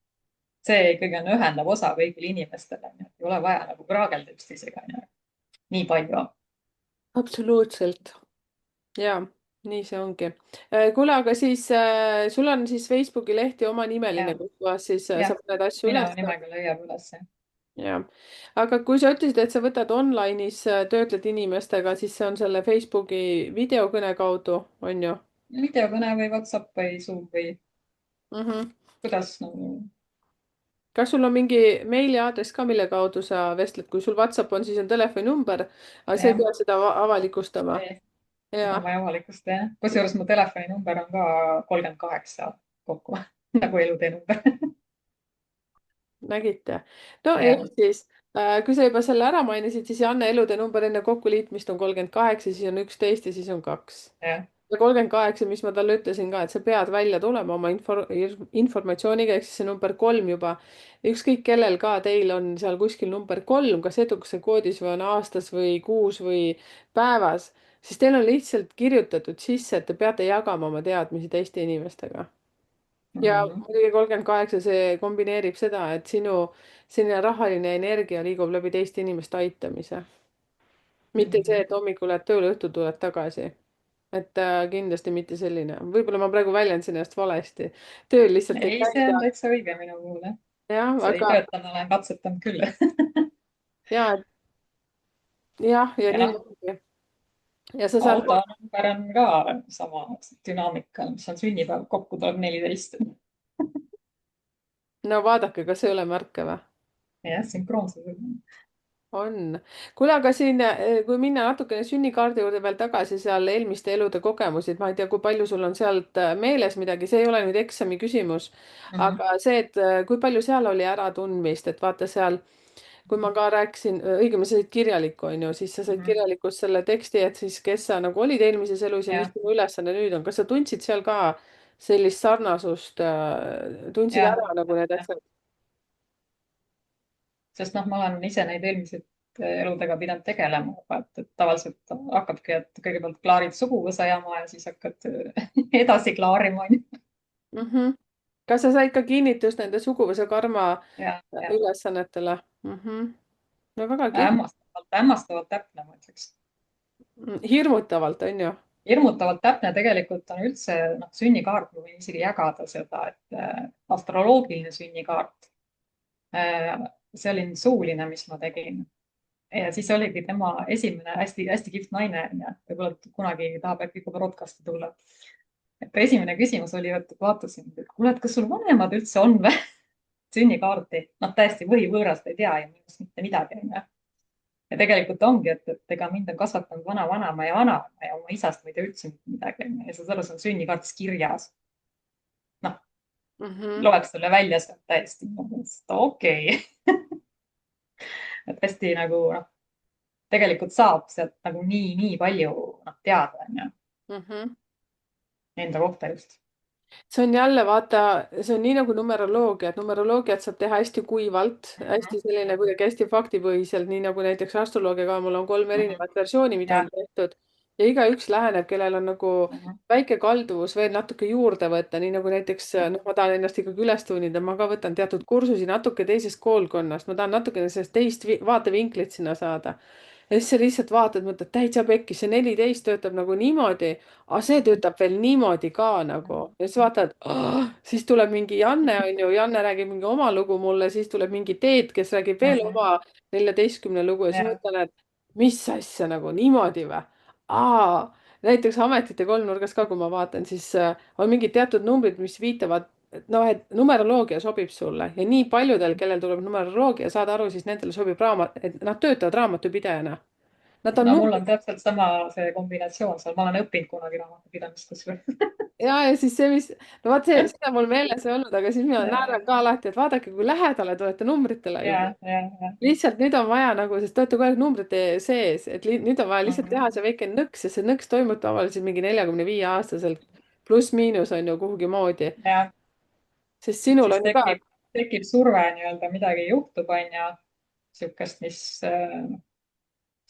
see ikkagi on ühendav osa kõigile inimestele, onju, et ei ole vaja nagu kraagelda üksteisega, onju. nii palju. absoluutselt. ja, nii see ongi. kuule, aga siis sul on siis Facebooki leht ja omanimeline, ja, kus kohas siis jah, sa paned asju minu üles. nimega leiab ülesse. ja, aga kui sa ütlesid, et sa võtad online'is, töötled inimestega, siis see on selle Facebooki videokõne kaudu, on ju videokõne või Whatsapp või Zoom või mm? -hmm. kuidas nagu. kas sul on mingi meiliaadress ka, mille kaudu sa vestled, kui sul Whatsapp on, siis on telefoninumber, aga sa ei jah, pea seda avalikustama. seda ja, ma ei avalikusta jah. kusjuures mu telefoninumber on ka 38 kokku nagu elutee number. nägite. no ehk jah, siis, kui sa juba selle ära mainisid, siis Janne elude number enne kokkuliitmist on 38, siis on 11 ja siis on 2. jah. ja 38, mis ma talle ütlesin ka, et sa pead välja tulema oma informatsiooniga, ehk siis see number 3 juba. ükskõik kellel ka teil on seal kuskil number 3, kas edukuse koodis või on aastas või kuus või päevas, siis teil on lihtsalt kirjutatud sisse, et te peate jagama oma teadmisi teiste inimestega. ja Mhm. muidugi 38, see kombineerib seda, et sinu selline rahaline energia liigub läbi teiste inimeste aitamise. mitte see, Mhm. et hommikul lähed tööle, õhtul tuled tagasi. et kindlasti mitte selline, võib-olla ma praegu väljendasin ennast valesti. tööl lihtsalt ei ei, see on käida. täitsa õige minu puhul jah. jah, see ei aga tööta, ma olen katsetanud küll. ja, jah, ja nii ja ongi. ja sa saad, autonumber on ka sama dünaamika, mis on sünnipäev, kokku tuleb 14. no vaadake, kas ei ole märke või? jah, sünkroonsus. on. kuule, aga siin, kui minna natukene sünnikaardi juurde veel tagasi, seal eelmiste elude kogemusi, et ma ei tea, kui palju sul on sealt meeles midagi, see ei ole nüüd eksami küsimus, Mhm. aga see, et kui palju seal oli äratundmist, et vaata seal, kui ma ka rääkisin, õigemini sa said kirjaliku, on ju, siis sa said Mhm. kirjalikus selle teksti, et siis kes sa nagu olid eelmises elus ja mis jah, sinu ülesanne nüüd on, kas sa tundsid seal ka sellist sarnasust, tundsid jah, ära nagu need jah. asjad? sest noh, ma olen ise neid eelmiseid eludega pidanud tegelema, et tavaliselt hakkabki, et kõigepealt klaarid suguvõsa jama ja siis hakkad edasi klaarima, onju. Mm -hmm. kas sa said ka kinnitust nende suguvõsa karma ja ülesannetele mm? -hmm. no väga kihvt. hämmastavalt täpne, ma ütleks. Hirmutavalt, on ju? hirmutavalt täpne tegelikult on üldse noh, sünnikaart, ma võin isegi jagada seda, et astroloogiline sünnikaart, see oli nüüd suuline, mis ma tegin. Ja siis oligi tema esimene hästi-hästi kihvt naine onju, võib-olla kunagi tahab äkki ka podcast'i tulla. et esimene küsimus oli, et vaatasin, et kuule, et kas sul vanemad üldse on või sünnikaarti, noh täiesti võhivõõrast, ei tea ju minust mitte midagi onju. Ja tegelikult ongi, et ega mind on kasvatanud vana-vanaema ja vanaema ja oma isast ma ei tea üldse mitte midagi onju. Ja saad aru, see on sünnikaardis kirjas. noh, Mhm. loeb sulle välja sealt täiesti, okei okay. et hästi nagu noh, tegelikult saab sealt nagu nii palju noh teada onju Mhm. enda kohta just. see on jälle vaata, see on nii nagu numeroloogia, et numeroloogiat saab teha hästi kuivalt, Mhm, hästi selline kuidagi hästi faktipõhiselt, nii nagu näiteks astroloogia ka, mul on kolm mhm. erinevat versiooni, mida jah. on tehtud ja igaüks läheneb, kellel on nagu Mhm, väike kalduvus veel natuke juurde võtta, nii nagu näiteks noh, ma tahan ennast ikkagi üles tuunida, ma ka võtan teatud kursusi natuke teisest koolkonnast, ma tahan natukene sellest teist vaatevinklit sinna saada. Ja siis sa lihtsalt vaatad, mõtled täitsa pekkis, see 14 töötab nagu niimoodi, aga see töötab veel niimoodi ka nagu. Ja siis vaatad oh,, siis tuleb mingi Janne on ju, Janne räägib mingi oma lugu mulle, siis tuleb mingi Teet, kes räägib veel mhm. oma 14 lugu ja siis jah, mõtlen, et mis asja nagu niimoodi või? Näiteks ametite kolmnurgas ka, kui ma vaatan, siis on mingid teatud numbrid, mis viitavad, et noh, et numeroloogia sobib sulle ja nii paljudel, kellel tuleb numeroloogia, saad aru, siis nendele sobib raamat, et nad töötavad raamatupidajana. Nad on no mul numbrid on täpselt sama see kombinatsioon seal, ma olen õppinud kunagi raamatupidamist kusjuures. ja siis see, mis, no vot see, seda mul meeles ei olnud, aga siis mina naeran ka alati, et vaadake, kui lähedale te olete numbritele juba. ja. lihtsalt nüüd on vaja nagu, sest te olete kogu aeg numbrite sees, et nüüd on vaja lihtsalt Mhm. teha see väike nõks ja see nõks toimub tavaliselt mingi 45-aastaselt pluss-miinus on ju kuhugi moodi, jah, sest et sinul siis on ju ka, tekib surve nii-öelda midagi juhtub, onju, sihukest, mis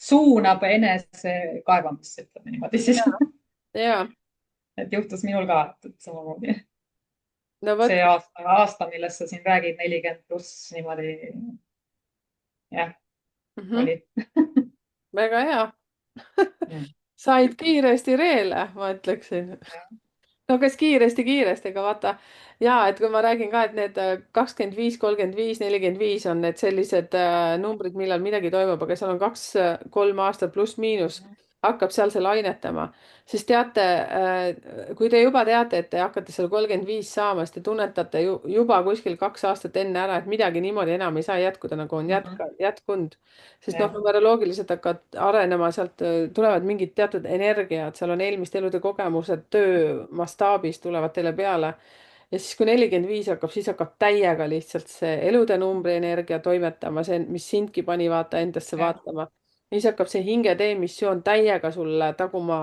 suunab enese kaevamisse, ütleme niimoodi siis. ja et juhtus minul ka, et samamoodi. no vot, see aasta, millest sa siin räägid, 40+ niimoodi, jah, mhm, oli. väga hea. Mm. said kiiresti reele, ma ütleksin. no kas kiiresti-kiiresti, aga vaata ja et kui ma räägin ka, et need 25, 35, 45 on need sellised numbrid, millal midagi toimub, aga seal on 2-3 aastat pluss-miinus hakkab seal see lainetama, siis teate, kui te juba teate, et te hakkate seal 35 saama, siis te tunnetate juba kuskil 2 aastat enne ära, et midagi niimoodi enam ei saa jätkuda, nagu on Mhm. jätkunud. sest noh, jah, numeroloogiliselt hakkavad arenema, sealt tulevad mingid teatud energiat, seal on eelmiste elude kogemused, töö mastaabis tulevad teile peale. ja siis, kui 45 hakkab, siis hakkab täiega lihtsalt see elude numbri energia toimetama, see, mis sindki pani vaata endasse jah. vaatama. siis hakkab see hingetee missioon täiega sulle taguma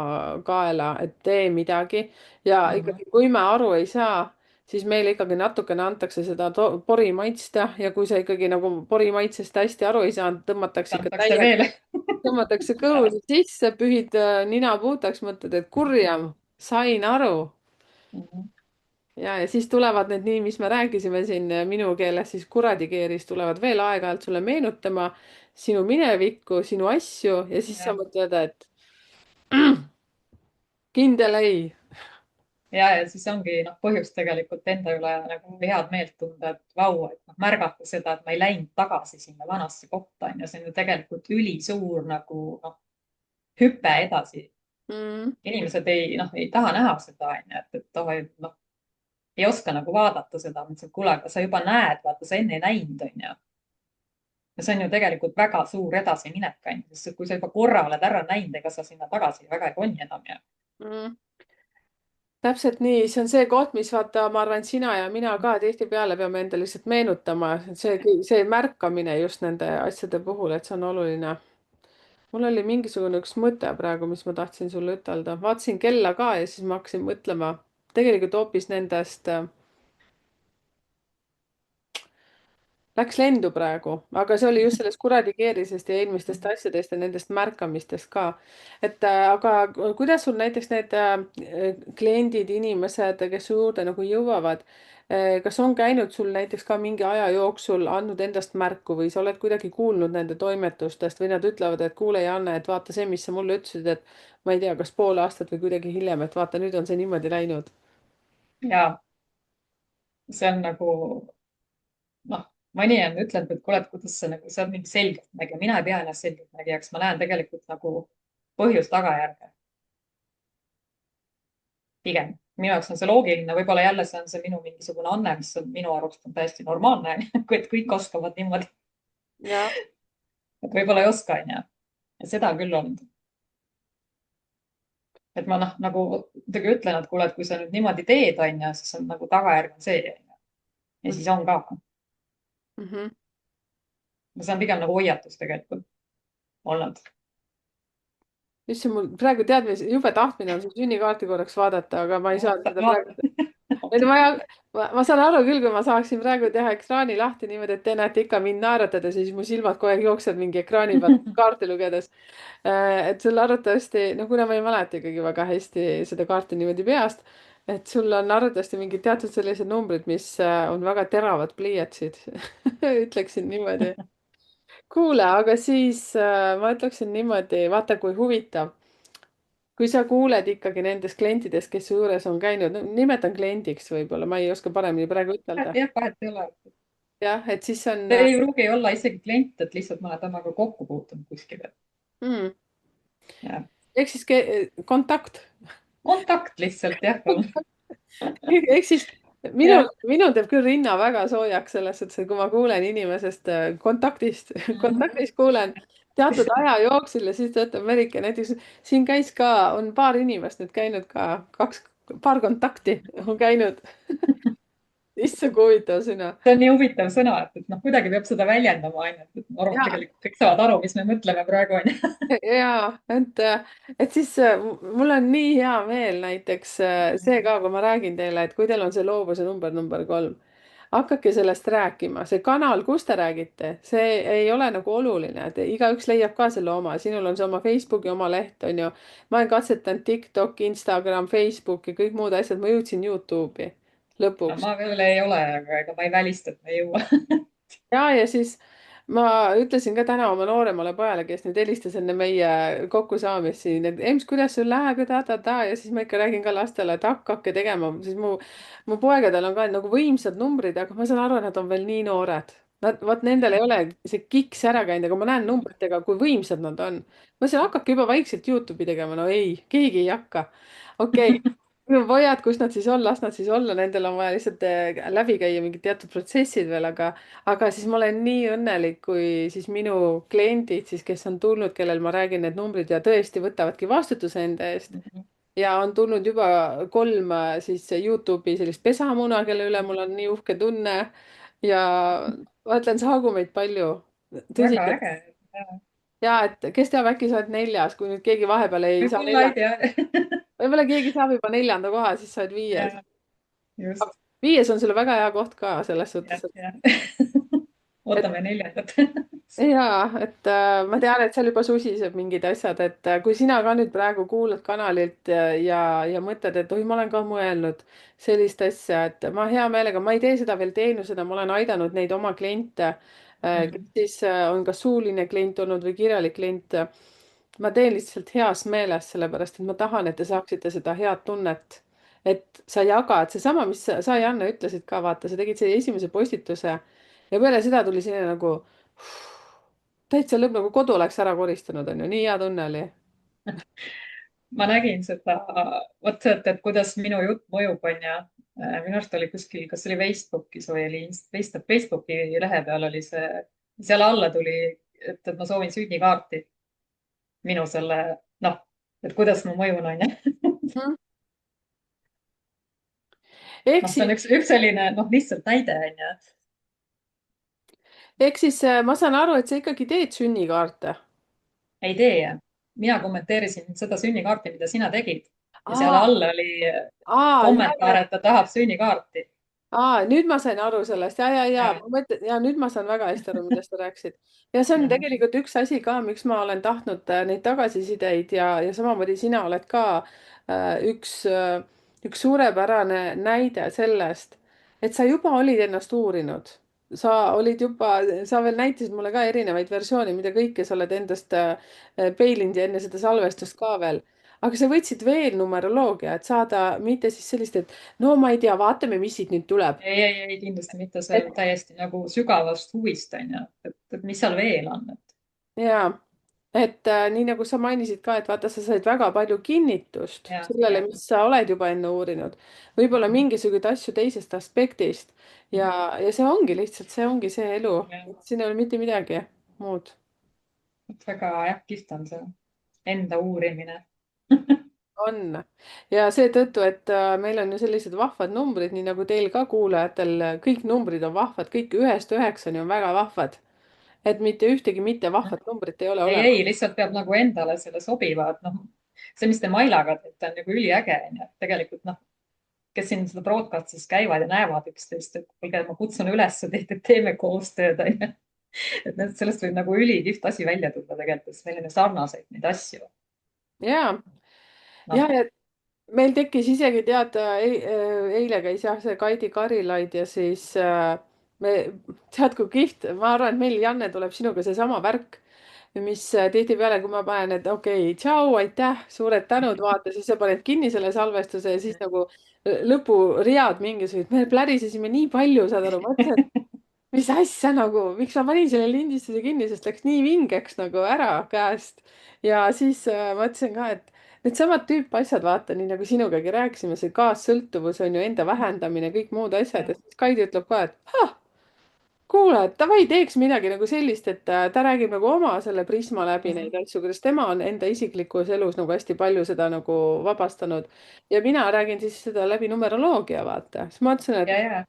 kaela, et tee midagi ja Mhm. ikkagi, kui me aru ei saa, siis meile ikkagi natukene antakse seda pori maitsta ja kui sa ikkagi nagu pori maitsest hästi aru ei saanud, tõmmatakse ikka antakse täiega, veel. tõmmatakse jah. kõhuli sisse, pühid nina puhtaks, mõtled, et kurjam, sain aru. Mhm. ja siis tulevad need nii, mis me rääkisime siin minu keeles, siis kuradikeeris tulevad veel aeg-ajalt sulle meenutama sinu minevikku, sinu asju ja siis sa jah. mõtled, et kindel ei. ja siis ongi noh, põhjust tegelikult enda üle nagu head meelt tunda, et vau, et noh, märgata seda, et ma ei läinud tagasi sinna vanasse kohta onju, see on ju tegelikult ülisuur nagu noh, hüpe edasi. Mm, inimesed ei taha näha seda onju, et oh, et noh, ei oska nagu vaadata seda, ma ütlesin, et kuule, aga sa juba näed, vaata, sa enne ei näinud onju. ja see on ju tegelikult väga suur edasiminek onju, sest kui sa juba korra oled ära näinud, ega sa sinna tagasi väga ei konni enam ju. mm. täpselt nii, see on see koht, mis vaata, ma arvan, sina ja mina ka tihtipeale peame endale lihtsalt meenutama, see märkamine just nende asjade puhul, et see on oluline. mul oli mingisugune üks mõte praegu, mis ma tahtsin sulle ütelda, vaatasin kella ka ja siis ma hakkasin mõtlema tegelikult hoopis nendest läks lendu praegu, aga see oli just sellest kuradi keerisest ja eelmistest asjadest ja nendest märkamistest ka. et aga kuidas sul näiteks need kliendid, inimesed, kes su juurde nagu jõuavad, kas on käinud sul näiteks ka mingi aja jooksul, andnud endast märku või sa oled kuidagi kuulnud nende toimetustest või nad ütlevad, et kuule, Janne, et vaata see, mis sa mulle ütlesid, et ma ei tea, kas pool aastat või kuidagi hiljem, et vaata, nüüd on see niimoodi läinud. ja see on nagu noh, mõni on ütlenud, et kuule, et kuidas sa nagu, sa oled mingi selgeltnägija, mina ei pea ennast selgeltnägijaks, ma näen tegelikult nagu põhjust-tagajärge pigem. minu jaoks on see loogiline, võib-olla jälle see on see minu mingisugune anne, mis on minu arust on täiesti normaalne, et kõik oskavad niimoodi, ja, et võib-olla ei oska, onju. seda on küll olnud. et ma noh, nagu muidugi ütlen, et kuule, et kui sa nüüd niimoodi teed, onju, siis on nagu tagajärg on see, onju. ja siis on ka. mm-hmm. see on pigem nagu hoiatus tegelikult olnud. issand, mul praegu tead, mis jube tahtmine on su sünnikaarti korraks vaadata, aga ma ei saa seda praegu. ei no ma saan aru küll, kui ma saaksin praegu teha ekraani lahti niimoodi, et te näete ikka mind naeratada, siis mu silmad kogu aeg jooksevad mingi ekraani peal kaarti lugedes. et sul arvatavasti, no kuna ma ei mäleta ikkagi väga hästi seda kaarti niimoodi peast, et sul on arvatavasti mingid teatud sellised numbrid, mis on väga teravad pliiatsid ütleksin niimoodi. kuule, aga siis ma ütleksin niimoodi, vaata kui huvitav kui sa kuuled ikkagi nendest klientidest, kes su juures on käinud, no nimetan kliendiks võib-olla, ma ei oska paremini praegu ütelda. jah, vahet ei ole. jah, et siis on see ei pruugi olla isegi klient, et lihtsalt ma olen temaga kokku puutunud kuskil. mm, Ja. ehk siis kontakt. kontakt lihtsalt jah. ehk siis jah, minul teeb küll rinna väga soojaks selles suhtes, et kui ma kuulen inimesest kontaktist, kontaktist kuulen teatud aja jooksul ja siis töötab Merike, näiteks siin käis ka, on paar inimest nüüd käinud ka, paar kontakti on käinud. issand, kui huvitav sõna. see on nii huvitav sõna, et noh, kuidagi peab seda väljendama onju, et ma arvan, et ja tegelikult kõik saavad aru, mis me mõtleme praegu onju. ja et siis mul on nii hea meel näiteks see ka, kui ma räägin teile, et kui teil on see loovuse number 3, hakake sellest rääkima, see kanal, kus te räägite, see ei ole nagu oluline, et igaüks leiab ka selle oma, sinul on see oma Facebooki oma leht, on ju. ma olen katsetanud TikTok, Instagram, Facebook ja kõik muud asjad, ma jõudsin Youtube'i no lõpuks. ma veel ei ole, aga ega ma ei välista, et ma ei jõua. ja siis ma ütlesin ka täna oma nooremale pojale, kes nüüd helistas enne meie kokkusaamist siin, et Ems, kuidas sul läheb ja ta ja siis ma ikka räägin ka lastele, et hakake tegema, siis mu poegadel on ka nagu võimsad numbrid, aga ma saan aru, et nad on veel nii noored. Vot nendel ei ole see kiks ära käinud, aga ma näen numbritega, kui võimsad nad on. ma ütlesin, hakake juba vaikselt Youtube'i tegema, no ei, keegi ei hakka. okei okay. minu pojad, kus nad siis on, las nad siis olla, nendel on vaja lihtsalt läbi käia mingid teatud protsessid veel, aga siis ma olen nii õnnelik, kui siis minu kliendid siis, kes on tulnud, kellel ma räägin need numbrid ja tõesti võtavadki vastutuse enda eest. ja on tulnud juba 3 siis Youtube'i sellist pesamuna, kelle üle mul on nii uhke tunne. ja ma ütlen, saagu meid palju. väga tõsiselt. äge. ja et kes teab, äkki sa oled 4., kui nüüd keegi vahepeal ei saa võib-olla ei 4. tea. võib-olla keegi saab juba 4. koha, siis sa oled 5. just, 5 on sulle väga hea koht ka selles suhtes, jah. et ootame 4. ja, et ma tean, et seal juba susiseb mingid asjad, et kui sina ka nüüd praegu kuulad kanalilt ja mõtled, et oi, ma olen ka mõelnud sellist asja, et ma hea meelega, ma ei tee seda veel teenusena, ma olen aidanud neid oma kliente, kes siis on kas suuline klient olnud või kirjalik klient. ma teen lihtsalt heas meeles, sellepärast et ma tahan, et te saaksite seda head tunnet, et sa jagad seesama, mis sa, Janne, ütlesid ka, vaata, sa tegid selle esimese postituse ja peale seda tuli selline nagu täitsa lõpp, nagu kodu oleks ära koristanud, on ju, nii hea tunne oli. ma nägin seda, vot see, et kuidas minu jutt mõjub, onju. minu arust oli kuskil, kas oli Facebookis või oli Facebooki lehe peal oli see, seal alla tuli, et ma soovin sünnikaarti minu selle, noh, et kuidas ma mõjun, onju. Mhm. ehk noh, see siis, on üks selline, noh, lihtsalt näide, onju. ma saan aru, et sa ikkagi teed sünnikaarte. ei tee. mina kommenteerisin seda sünnikaarti, mida sina tegid ja seal aa, all oli kommentaar, et ta tahab sünnikaarti. nüüd ma sain aru sellest ja Ja. ma mõtlen ja nüüd ma saan väga hästi aru, millest sa rääkisid. ja see on Mhm. tegelikult üks asi ka, miks ma olen tahtnud neid tagasisideid ja samamoodi sina oled ka üks suurepärane näide sellest. et sa juba olid ennast uurinud. sa olid juba, sa veel näitasid mulle ka erinevaid versioone, mida kõike sa oled endast peilinud ja enne seda salvestust ka veel. aga sa võtsid veel numeroloogia, et saada mitte siis sellist, et no ma ei tea, vaatame, mis siit nüüd tuleb. ei, kindlasti mitte, see et on täiesti nagu sügavast huvist, onju, et mis seal veel on, et ja, et nii nagu sa mainisid ka, et vaata, sa said väga palju kinnitust ja, sellele, ja. mis sa oled juba enne uurinud. võib-olla mingisuguseid asju teisest aspektist ja see ongi lihtsalt, see ongi see elu. Ja, siin ei ole mitte midagi muud. väga jah, kihvt on see enda uurimine. on. ja seetõttu, et meil on ju sellised vahvad numbrid, nii nagu teil ka kuulajatel, kõik numbrid on vahvad, kõik 1-9 on väga vahvad. et mitte ühtegi mitte vahvat numbrit ei ole olemas. ei, lihtsalt peab nagu endale selle sobiva, et noh, see, mis te Mailaga teete, on nagu üliäge, onju. tegelikult noh, kes siin seda broadcast'is käivad ja näevad üksteist, et kuulge, ma kutsun üles teid, et teeme koostööd, onju. et need, sellest võib nagu ülikihvt asi välja tulla tegelikult, sest meil on ju sarnaseid neid asju. ja, Noh, ja meil tekkis isegi tead eile käis jah see Kaidi Karilaid ja siis me, tead kui kihvt, ma arvan, et meil, Janne, tuleb sinuga seesama värk, mis tihtipeale, kui ma panen, et okei, tšau, aitäh, suured tänud, vaata, siis sa paned kinni selle salvestuse ja siis nagu lõpuread mingisugused, me plärisesime nii palju, saad aru, ma ütlesin, mis asja nagu, miks ma panin selle lindistuse kinni, sest läks nii vingeks nagu ära käest. ja siis mõtlesin ka, et needsamad tüüpasjad, vaata, nii nagu sinugagi rääkisime, see kaassõltuvus on ju enda vähendamine, kõik muud asjad ja siis Kaidi ütleb ka, et ah, kuule, et davai, teeks midagi nagu sellist, et ta räägib nagu oma selle prisma läbi neid asju, kuidas tema on enda isiklikus elus nagu hästi palju seda nagu vabastanud. ja mina räägin siis seda läbi numeroloogia, vaata. siis ma mõtlesin, ja,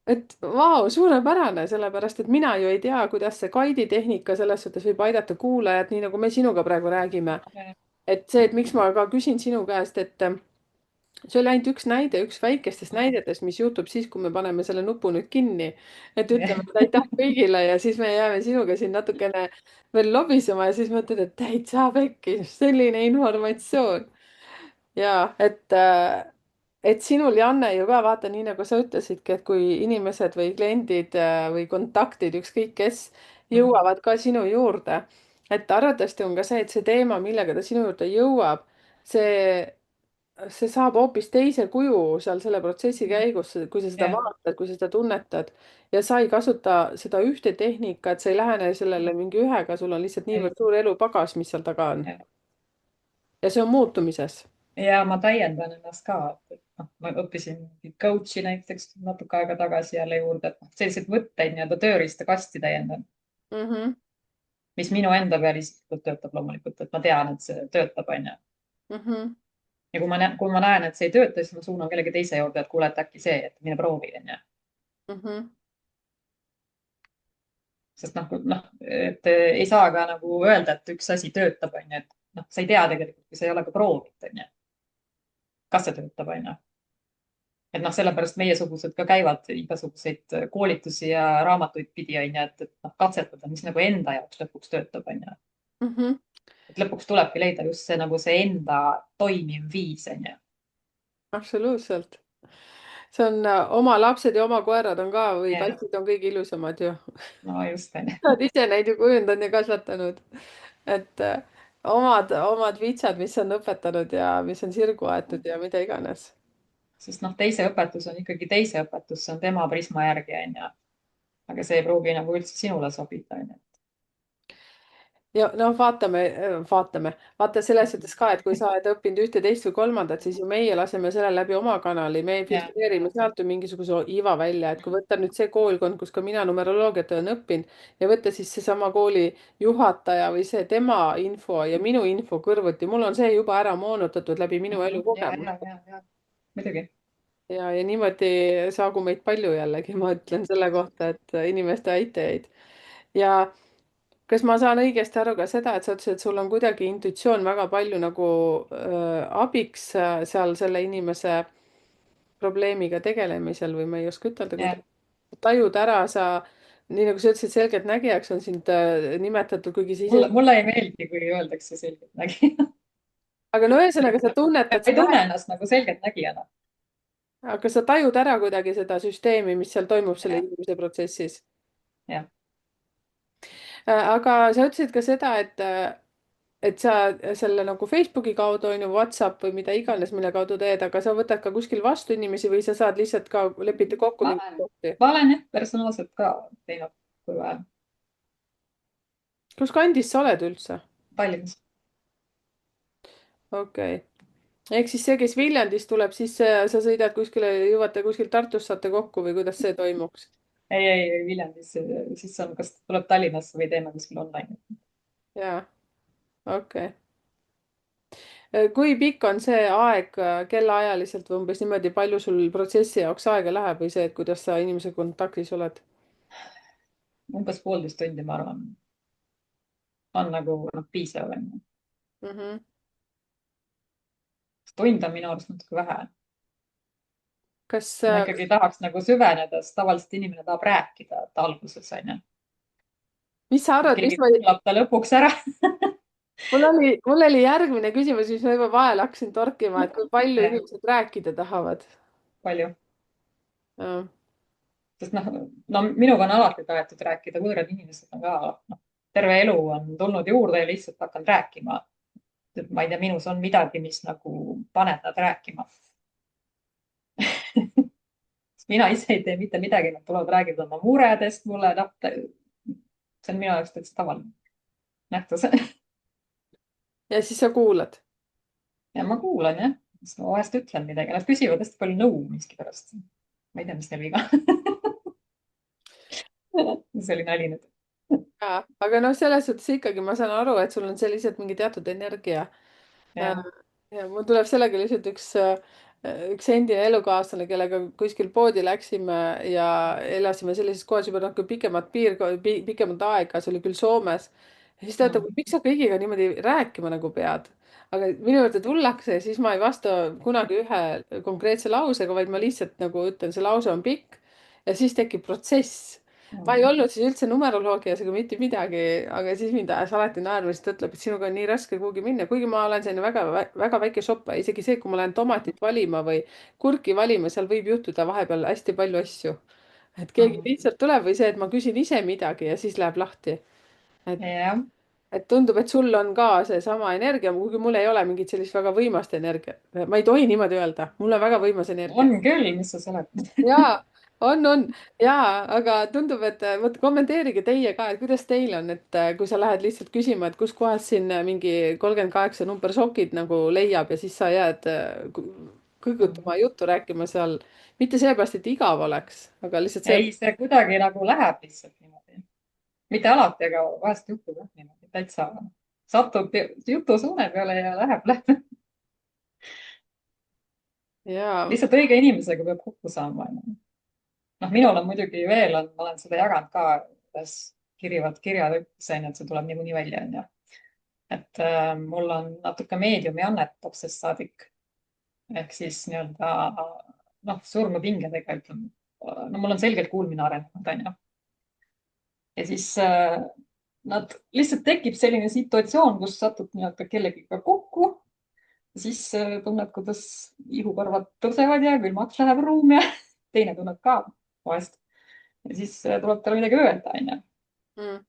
et vau, suurepärane, sellepärast et mina ju ei tea, kuidas see Kaidi tehnika selles suhtes võib aidata kuulajat, nii nagu me sinuga praegu räägime. ja, et see, et miks ma ka küsin sinu käest, et see oli ainult üks näide, üks väikestest näidetest, mis juhtub siis, kui me paneme selle nupu nüüd kinni. et ja, ütleme, et aitäh kõigile ja siis me jääme sinuga siin natukene veel lobisema ja siis mõtled, et täitsa pekkis, selline informatsioon. ja et sinul, Janne, ju ka vaata, nii nagu sa ütlesidki, et kui inimesed või kliendid või kontaktid, ükskõik kes, jõuavad ka sinu juurde, et arvatavasti on ka see, et see teema, millega ta sinu juurde jõuab, see, see saab hoopis teise kuju seal selle protsessi käigus, kui sa seda ja, vaatad, kui sa seda tunnetad ja sa ei kasuta seda ühte tehnikat, sa ei lähene sellele mingi ühega, sul on lihtsalt ei, niivõrd suur elupagas, mis seal taga on ja. ja see on muutumises. Ja ma täiendan ennast ka, et noh, ma õppisin coach'i näiteks natuke aega tagasi jälle juurde, et noh, selliseid võtteid nii-öelda tööriistakasti täiendan, Mhm, mis minu enda peal isiklikult töötab loomulikult, et ma tean, et see töötab, onju. mhm, Ja kui ma näen, et see ei tööta, siis ma suunan kellegi teise juurde, et kuule, et äkki see, et mine proovi, onju. mhm. sest noh, et ei saa ka nagu öelda, et üks asi töötab, onju, et noh, sa ei tea tegelikult, kui sa ei ole ka proovinud, onju, kas see töötab, onju. et noh, sellepärast meiesugused ka käivad igasuguseid koolitusi ja raamatuid pidi, onju, et noh, katsetada, mis nagu enda jaoks lõpuks töötab, onju. Mhm, et lõpuks tulebki leida just see nagu see enda toimiv viis, onju. absoluutselt. see on oma lapsed ja oma koerad on ka või ja katsid on kõige ilusamad ju. no just, onju. Nad ise neid ju kujundanud ja kasvatanud. et omad vitsad, mis on õpetanud ja mis on sirgu aetud ja mida iganes. sest noh, teise õpetus on ikkagi teise õpetus, see on tema prisma järgi, onju. aga see ei pruugi nagu üldse sinule sobida, onju. ja noh, vaata selles suhtes ka, et kui sa oled õppinud ühte, teist või kolmandat, siis ju meie laseme selle läbi oma kanali, me ja, filtreerime sealt ju mingisuguse iva välja, et kui võtta nüüd see koolkond, kus ka mina numeroloogiat olen õppinud ja võtta siis seesama kooli juhataja või see tema info ja minu info kõrvuti, mul on see juba ära moonutatud läbi minu elukogemuse. muidugi. ja niimoodi saagu meid palju jällegi, ma ütlen selle kohta, et inimeste aitajaid. ja kas ma saan õigesti aru ka seda, et sa ütlesid, et sul on kuidagi intuitsioon väga palju nagu abiks seal selle inimese probleemiga tegelemisel või ma ei oska ütelda, jah, kuidas tajud ära sa, nii nagu sa ütlesid, selgeltnägijaks on sind nimetatud, kuigi sa ise, mulle ei meeldi, kui öeldakse selgeltnägija. aga no ühesõnaga sa tunnetad ma ei seda. tunne ennast nagu selgeltnägijana. aga sa tajud ära kuidagi seda süsteemi, mis seal toimub selle jah, inimese protsessis. jah. Aga sa ütlesid ka seda, et sa selle nagu Facebooki kaudu on ju WhatsApp või mida iganes, mille kaudu teed, aga sa võtad ka kuskil vastu inimesi või sa saad lihtsalt ka lepite kokku mingeid kohti. Ma olen jah, personaalselt ka teinud, kui vaja. kus kandis sa oled üldse? Tallinnas. okei okay. Ehk siis see, kes Viljandist tuleb, siis sa sõidad kuskile, jõuate kuskilt Tartust, saate kokku või kuidas see toimuks? ei, Viljandis, siis on, kas tuleb Tallinnasse või teeme kuskil online. jaa, okei okay. Kui pikk on see aeg kellaajaliselt või umbes niimoodi, palju sul protsessi jaoks aega läheb või see, et kuidas sa inimesega kontaktis oled? Umbes 1,5 tundi, ma arvan, on nagu noh, piisav on ju. mm. -hmm. Tund on minu arust natuke vähe. kas Ma ikkagi tahaks nagu süveneda, sest tavaliselt inimene tahab rääkida, et alguses on ju. mis sa arvad, mis Keegi ma, kuulab ta lõpuks ära. mul oli järgmine küsimus, mis ma juba vahele hakkasin torkima, et kui palju Jah, inimesed rääkida tahavad. palju. Jah. Sest noh, no minuga on alati tahetud rääkida, võõrad inimesed on ka, noh, terve elu on tulnud juurde ja lihtsalt hakanud rääkima. Ma ei tea, minus on midagi, mis nagu paneb nad rääkima. mina ise ei tee mitte midagi, nad tulevad, räägivad oma muredest mulle, noh, see on minu jaoks täitsa tavaline nähtus. Ja siis sa kuulad. ja ma kuulan jah, siis ma vahest ütlen midagi, nad küsivad hästi palju nõu miskipärast. ma ei tea, mis neil viga. see oli nali nüüd. Aga noh, selles suhtes ikkagi ma saan aru, et sul on see lihtsalt mingi teatud energia. jah, ja mul tuleb sellega lihtsalt üks endine elukaaslane, kellega kuskil poodi läksime ja elasime sellises kohas juba natuke pikemat aega, see oli küll Soomes. ja siis ta ütleb, miks sa kõigiga niimoodi rääkima nagu pead? aga minu juurde tullakse ja siis ma ei vasta kunagi ühe konkreetse lausega, vaid ma lihtsalt nagu ütlen, see lause on pikk ja siis tekib protsess. ma ei olnud siis üldse numeroloogias ega mitte midagi, aga siis mind ajas alati naerma, sest ta ütleb, et sinuga on nii raske kuhugi minna, kuigi ma olen selline väga väike šoppa, isegi see, kui ma lähen tomatit valima või kurki valima, seal võib juhtuda vahepeal hästi palju asju. et keegi lihtsalt tuleb või see, et ma küsin ise midagi ja siis läheb lahti. et, jah, et tundub, et sul on ka seesama energia, kuigi mul ei ole mingit sellist väga võimast energiat. ma ei tohi niimoodi öelda, mul on väga võimas energia. on küll, mis sa seletad. jaa, on jaa, aga tundub, et vot kommenteerige teie ka, et kuidas teil on, et kui sa lähed lihtsalt küsima, et kuskohast siin mingi 38 number sokid nagu leiab ja siis sa jääd kõigutama juttu rääkima seal, mitte sellepärast, et igav oleks, aga lihtsalt see. ei, see kuidagi nagu läheb lihtsalt niimoodi. mitte alati, aga vahest juhtub jah niimoodi, täitsa satud jutusuune peale ja läheb. jaa. lihtsalt õige inimesega peab kokku saama. noh, minul on muidugi veel on, ma olen seda jaganud ka ühes kirjavad kirjatükis, on ju, et see tuleb niikuinii välja, on ju. et mul on natuke meediumi annet lapsest saadik ehk siis nii-öelda noh, surmapingedega ütleme. no mul on selgelt kuulmine arenenud, on ju. ja siis nad lihtsalt tekib selline situatsioon, kus satud nii-öelda kellegiga kokku. siis tunned, kuidas ihukarvad tõusevad ja külmaks läheb ruum ja teine tunneb ka vahest. ja siis tuleb talle midagi öelda, onju. Mm.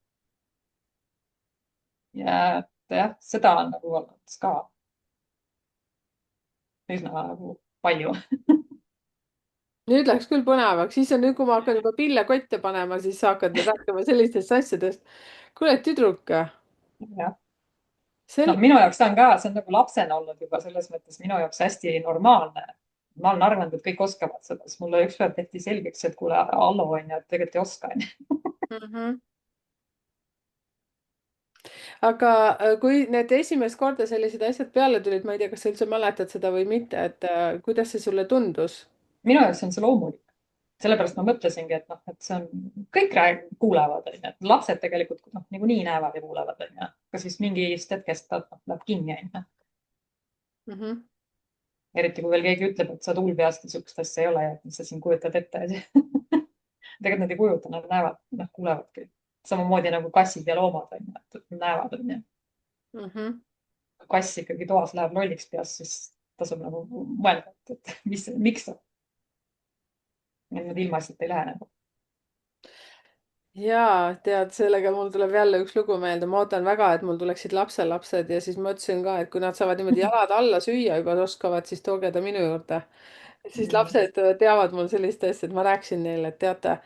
ja et jah, seda on nagu olnud ka üsna nagu palju. nüüd läks küll põnevaks, siis on nüüd, kui ma hakkan juba pille kotte panema, siis sa hakkad rääkima sellistest asjadest. kuule, tüdruk, jah, noh, sel-, minu jaoks see on ka, see on nagu lapsena olnud juba selles mõttes minu jaoks hästi normaalne. ma olen arvanud, et kõik oskavad seda, siis mulle ükskord tehti selgeks, et kuule, hallo on ju, et tegelikult ei oska on ju. Mhm. aga kui need esimest korda sellised asjad peale tulid, ma ei tea, kas sa üldse mäletad seda või mitte, et kuidas see sulle tundus? minu jaoks on see loomulik. sellepärast ma mõtlesingi, et noh, et see on, kõik kuulevad, onju, et lapsed tegelikult noh, niikuinii näevad ja kuulevad, onju. aga siis mingist hetkest ta läheb kinni, onju. Mhm. eriti kui veel keegi ütleb, et sa oled hull peast ja sihukest asja ei ole ja mis sa siin kujutad ette. tegelikult nad ei kujuta, nad näevad, noh, kuulevadki. samamoodi nagu kassid ja loomad, onju, et nad näevad, onju. Mhm. kui kass ikkagi toas läheb lolliks peas, siis tasub nagu mõelda, et miks Nad ilmaasjata ei lähe nagu. jaa, tead, sellega mul tuleb jälle üks lugu meelde, ma ootan väga, et mul tuleksid lapselapsed ja siis ma ütlesin ka, et kui nad saavad niimoodi jalad alla süüa juba oskavad, siis tooge ta minu juurde. Siis Mm. lapsed teavad mul sellist asja, et ma rääkisin neile, et teate,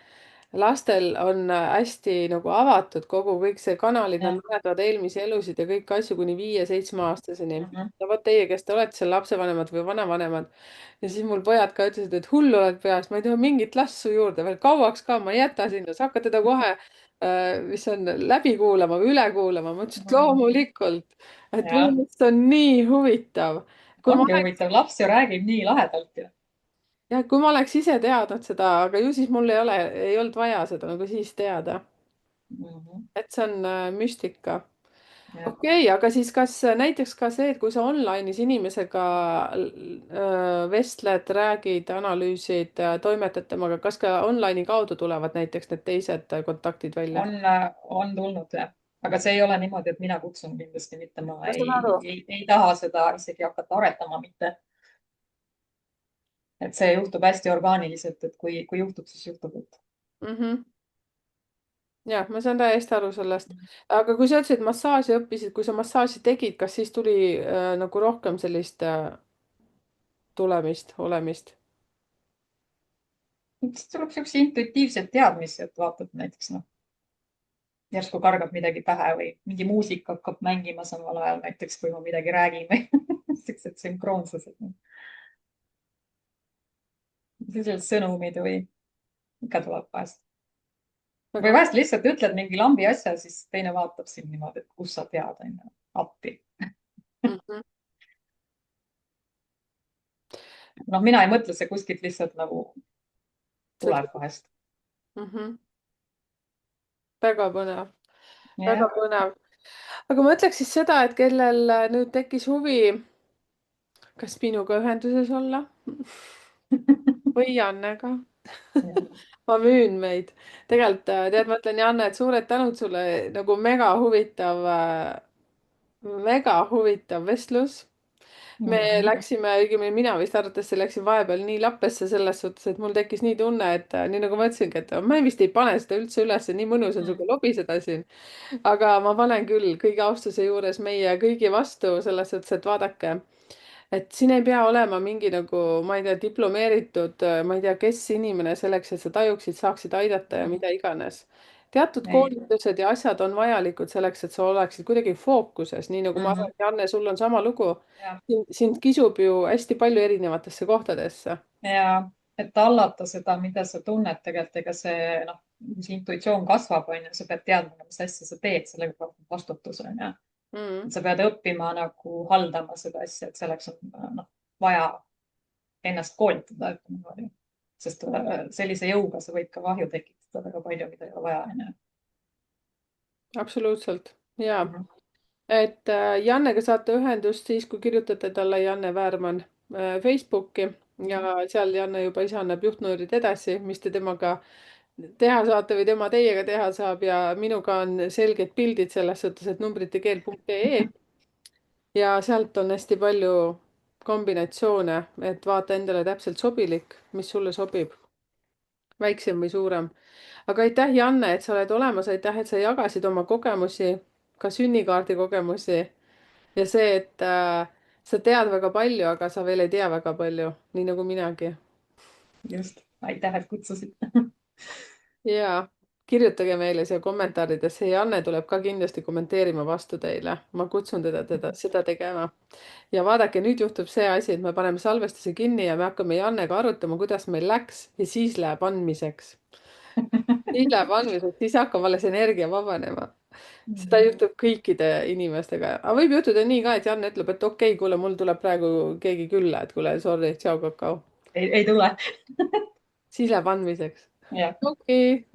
lastel on hästi nagu avatud kogu, kõik see kanalid, nad jah. mäletavad eelmisi elusid ja kõiki asju kuni 5-7-aastaseni. Mhm. no vot teie, kes te olete seal lapsevanemad või vanavanemad. ja siis mul pojad ka ütlesid, et hull oled peast, ma ei taha mingit lassu juurde veel kauaks ka, ma ei jäta sinna, sa hakkad teda kohe mis on läbi kuulama või üle kuulama. ma ütlesin, et Mhm. loomulikult, et minu jah, meelest see on nii huvitav. kui ma ongi huvitav, laps ju räägib nii lahedalt ju. jah, kui ma oleks ise teadnud seda, aga ju siis mul ei olnud vaja seda nagu siis teada. Mhm. Et see on müstika. jah, okei, aga siis kas näiteks ka see, et kui sa online'is inimesega vestled, räägid, analüüsid, toimetad temaga, kas ka online'i kaudu tulevad näiteks need teised kontaktid välja? on tulnud jah, aga see ei ole niimoodi, et mina kutsun kindlasti mitte, ma ma saan aru. ei taha seda isegi hakata aretama mitte. Et see juhtub hästi orgaaniliselt, et kui juhtub, siis juhtub, et. Mhm. jah, ma saan täiesti aru sellest. aga kui sa ütlesid, massaaži õppisid, kui sa massaaži tegid, kas siis tuli nagu rohkem sellist tulemist, olemist? siis tuleb siukse intuitiivseid teadmisi, et vaatad näiteks noh, järsku kargab midagi pähe või mingi muusika hakkab mängima samal ajal näiteks, kui ma midagi räägin või siuksed sünkroonsused. sellised sõnumid või ikka tuleb vahest. väga või huvitav. vahest lihtsalt ütled mingi lambi asja, siis teine vaatab sind niimoodi, et kust sa tead, onju, appi. Mhm. noh, mina ei mõtle, see kuskilt lihtsalt nagu see tuleb tuli. vahest. Mhm. väga põnev, väga jah. põnev. aga ma ütleks siis seda, et kellel nüüd tekkis huvi, kas minuga ühenduses olla või Jannega ma müün meid. tegelikult tead, ma ütlen, Janne, et suured tänud sulle, nagu mega huvitav vestlus. Me Mhm. läksime, õigemini mina vist arvatavasti läksin vahepeal nii lappesse selles suhtes, et mul tekkis nii tunne, et nii nagu ma ütlesingi, et ma vist ei pane seda üldse üles, nii mõnus on sinuga lobiseda siin. aga ma panen küll kõigi austuse juures meie kõigi vastu selles suhtes, et vaadake, et siin ei pea olema mingi nagu, ma ei tea, diplomeeritud, ma ei tea, kes inimene selleks, et sa tajuksid, saaksid aidata ja mida iganes. teatud ei. koolitused ja asjad on vajalikud selleks, et sa oleksid kuidagi fookuses, nii nagu ma arvan, Mhm. et Janne, sul on sama lugu. ja, Sind kisub ju hästi palju erinevatesse kohtadesse. ja et tallata seda, mida sa tunned tegelikult, ega see noh, see intuitsioon kasvab, onju, sa pead teadma, mis asja sa teed, sellega kaasneb vastutus, onju. Mm, sa pead õppima nagu haldama seda asja, et selleks on noh, vaja ennast koolitada, ütleme niimoodi. sest sellise jõuga sa võid ka kahju tekitada väga palju, mida ei ole vaja, onju. absoluutselt, jaa. Mhm. et Jannega saate ühendust siis, kui kirjutate talle Janne Väärmann Facebooki ja seal Janne juba ise annab juhtnöörid edasi, mis te temaga teha saate või tema teiega teha saab ja minuga on selged pildid selles suhtes, et numbritekeel.ee ja sealt on hästi palju kombinatsioone, et vaata endale täpselt sobilik, mis sulle sobib, väiksem või suurem. aga aitäh, Janne, et sa oled olemas, aitäh, et sa jagasid oma kogemusi, ka sünnikaardi kogemusi ja see, et sa tead väga palju, aga sa veel ei tea väga palju, nii nagu minagi. just, aitäh, et kutsusid. ja kirjutage meile siia kommentaaridesse ja Janne tuleb ka kindlasti kommenteerima vastu teile. ma kutsun seda tegema. ja vaadake, nüüd juhtub see asi, et me paneme salvestuse kinni ja me hakkame Jannega arutama, kuidas meil läks ja siis läheb andmiseks. siis läheb andmiseks, siis hakkab alles energia vabanema. seda juhtub kõikide inimestega, aga võib juhtuda nii ka, et Janne ütleb, et okei, kuule, mul tuleb praegu keegi külla, et kuule, sorry, tšau, kakao. ei tule. siis läheb andmiseks. jah. okei.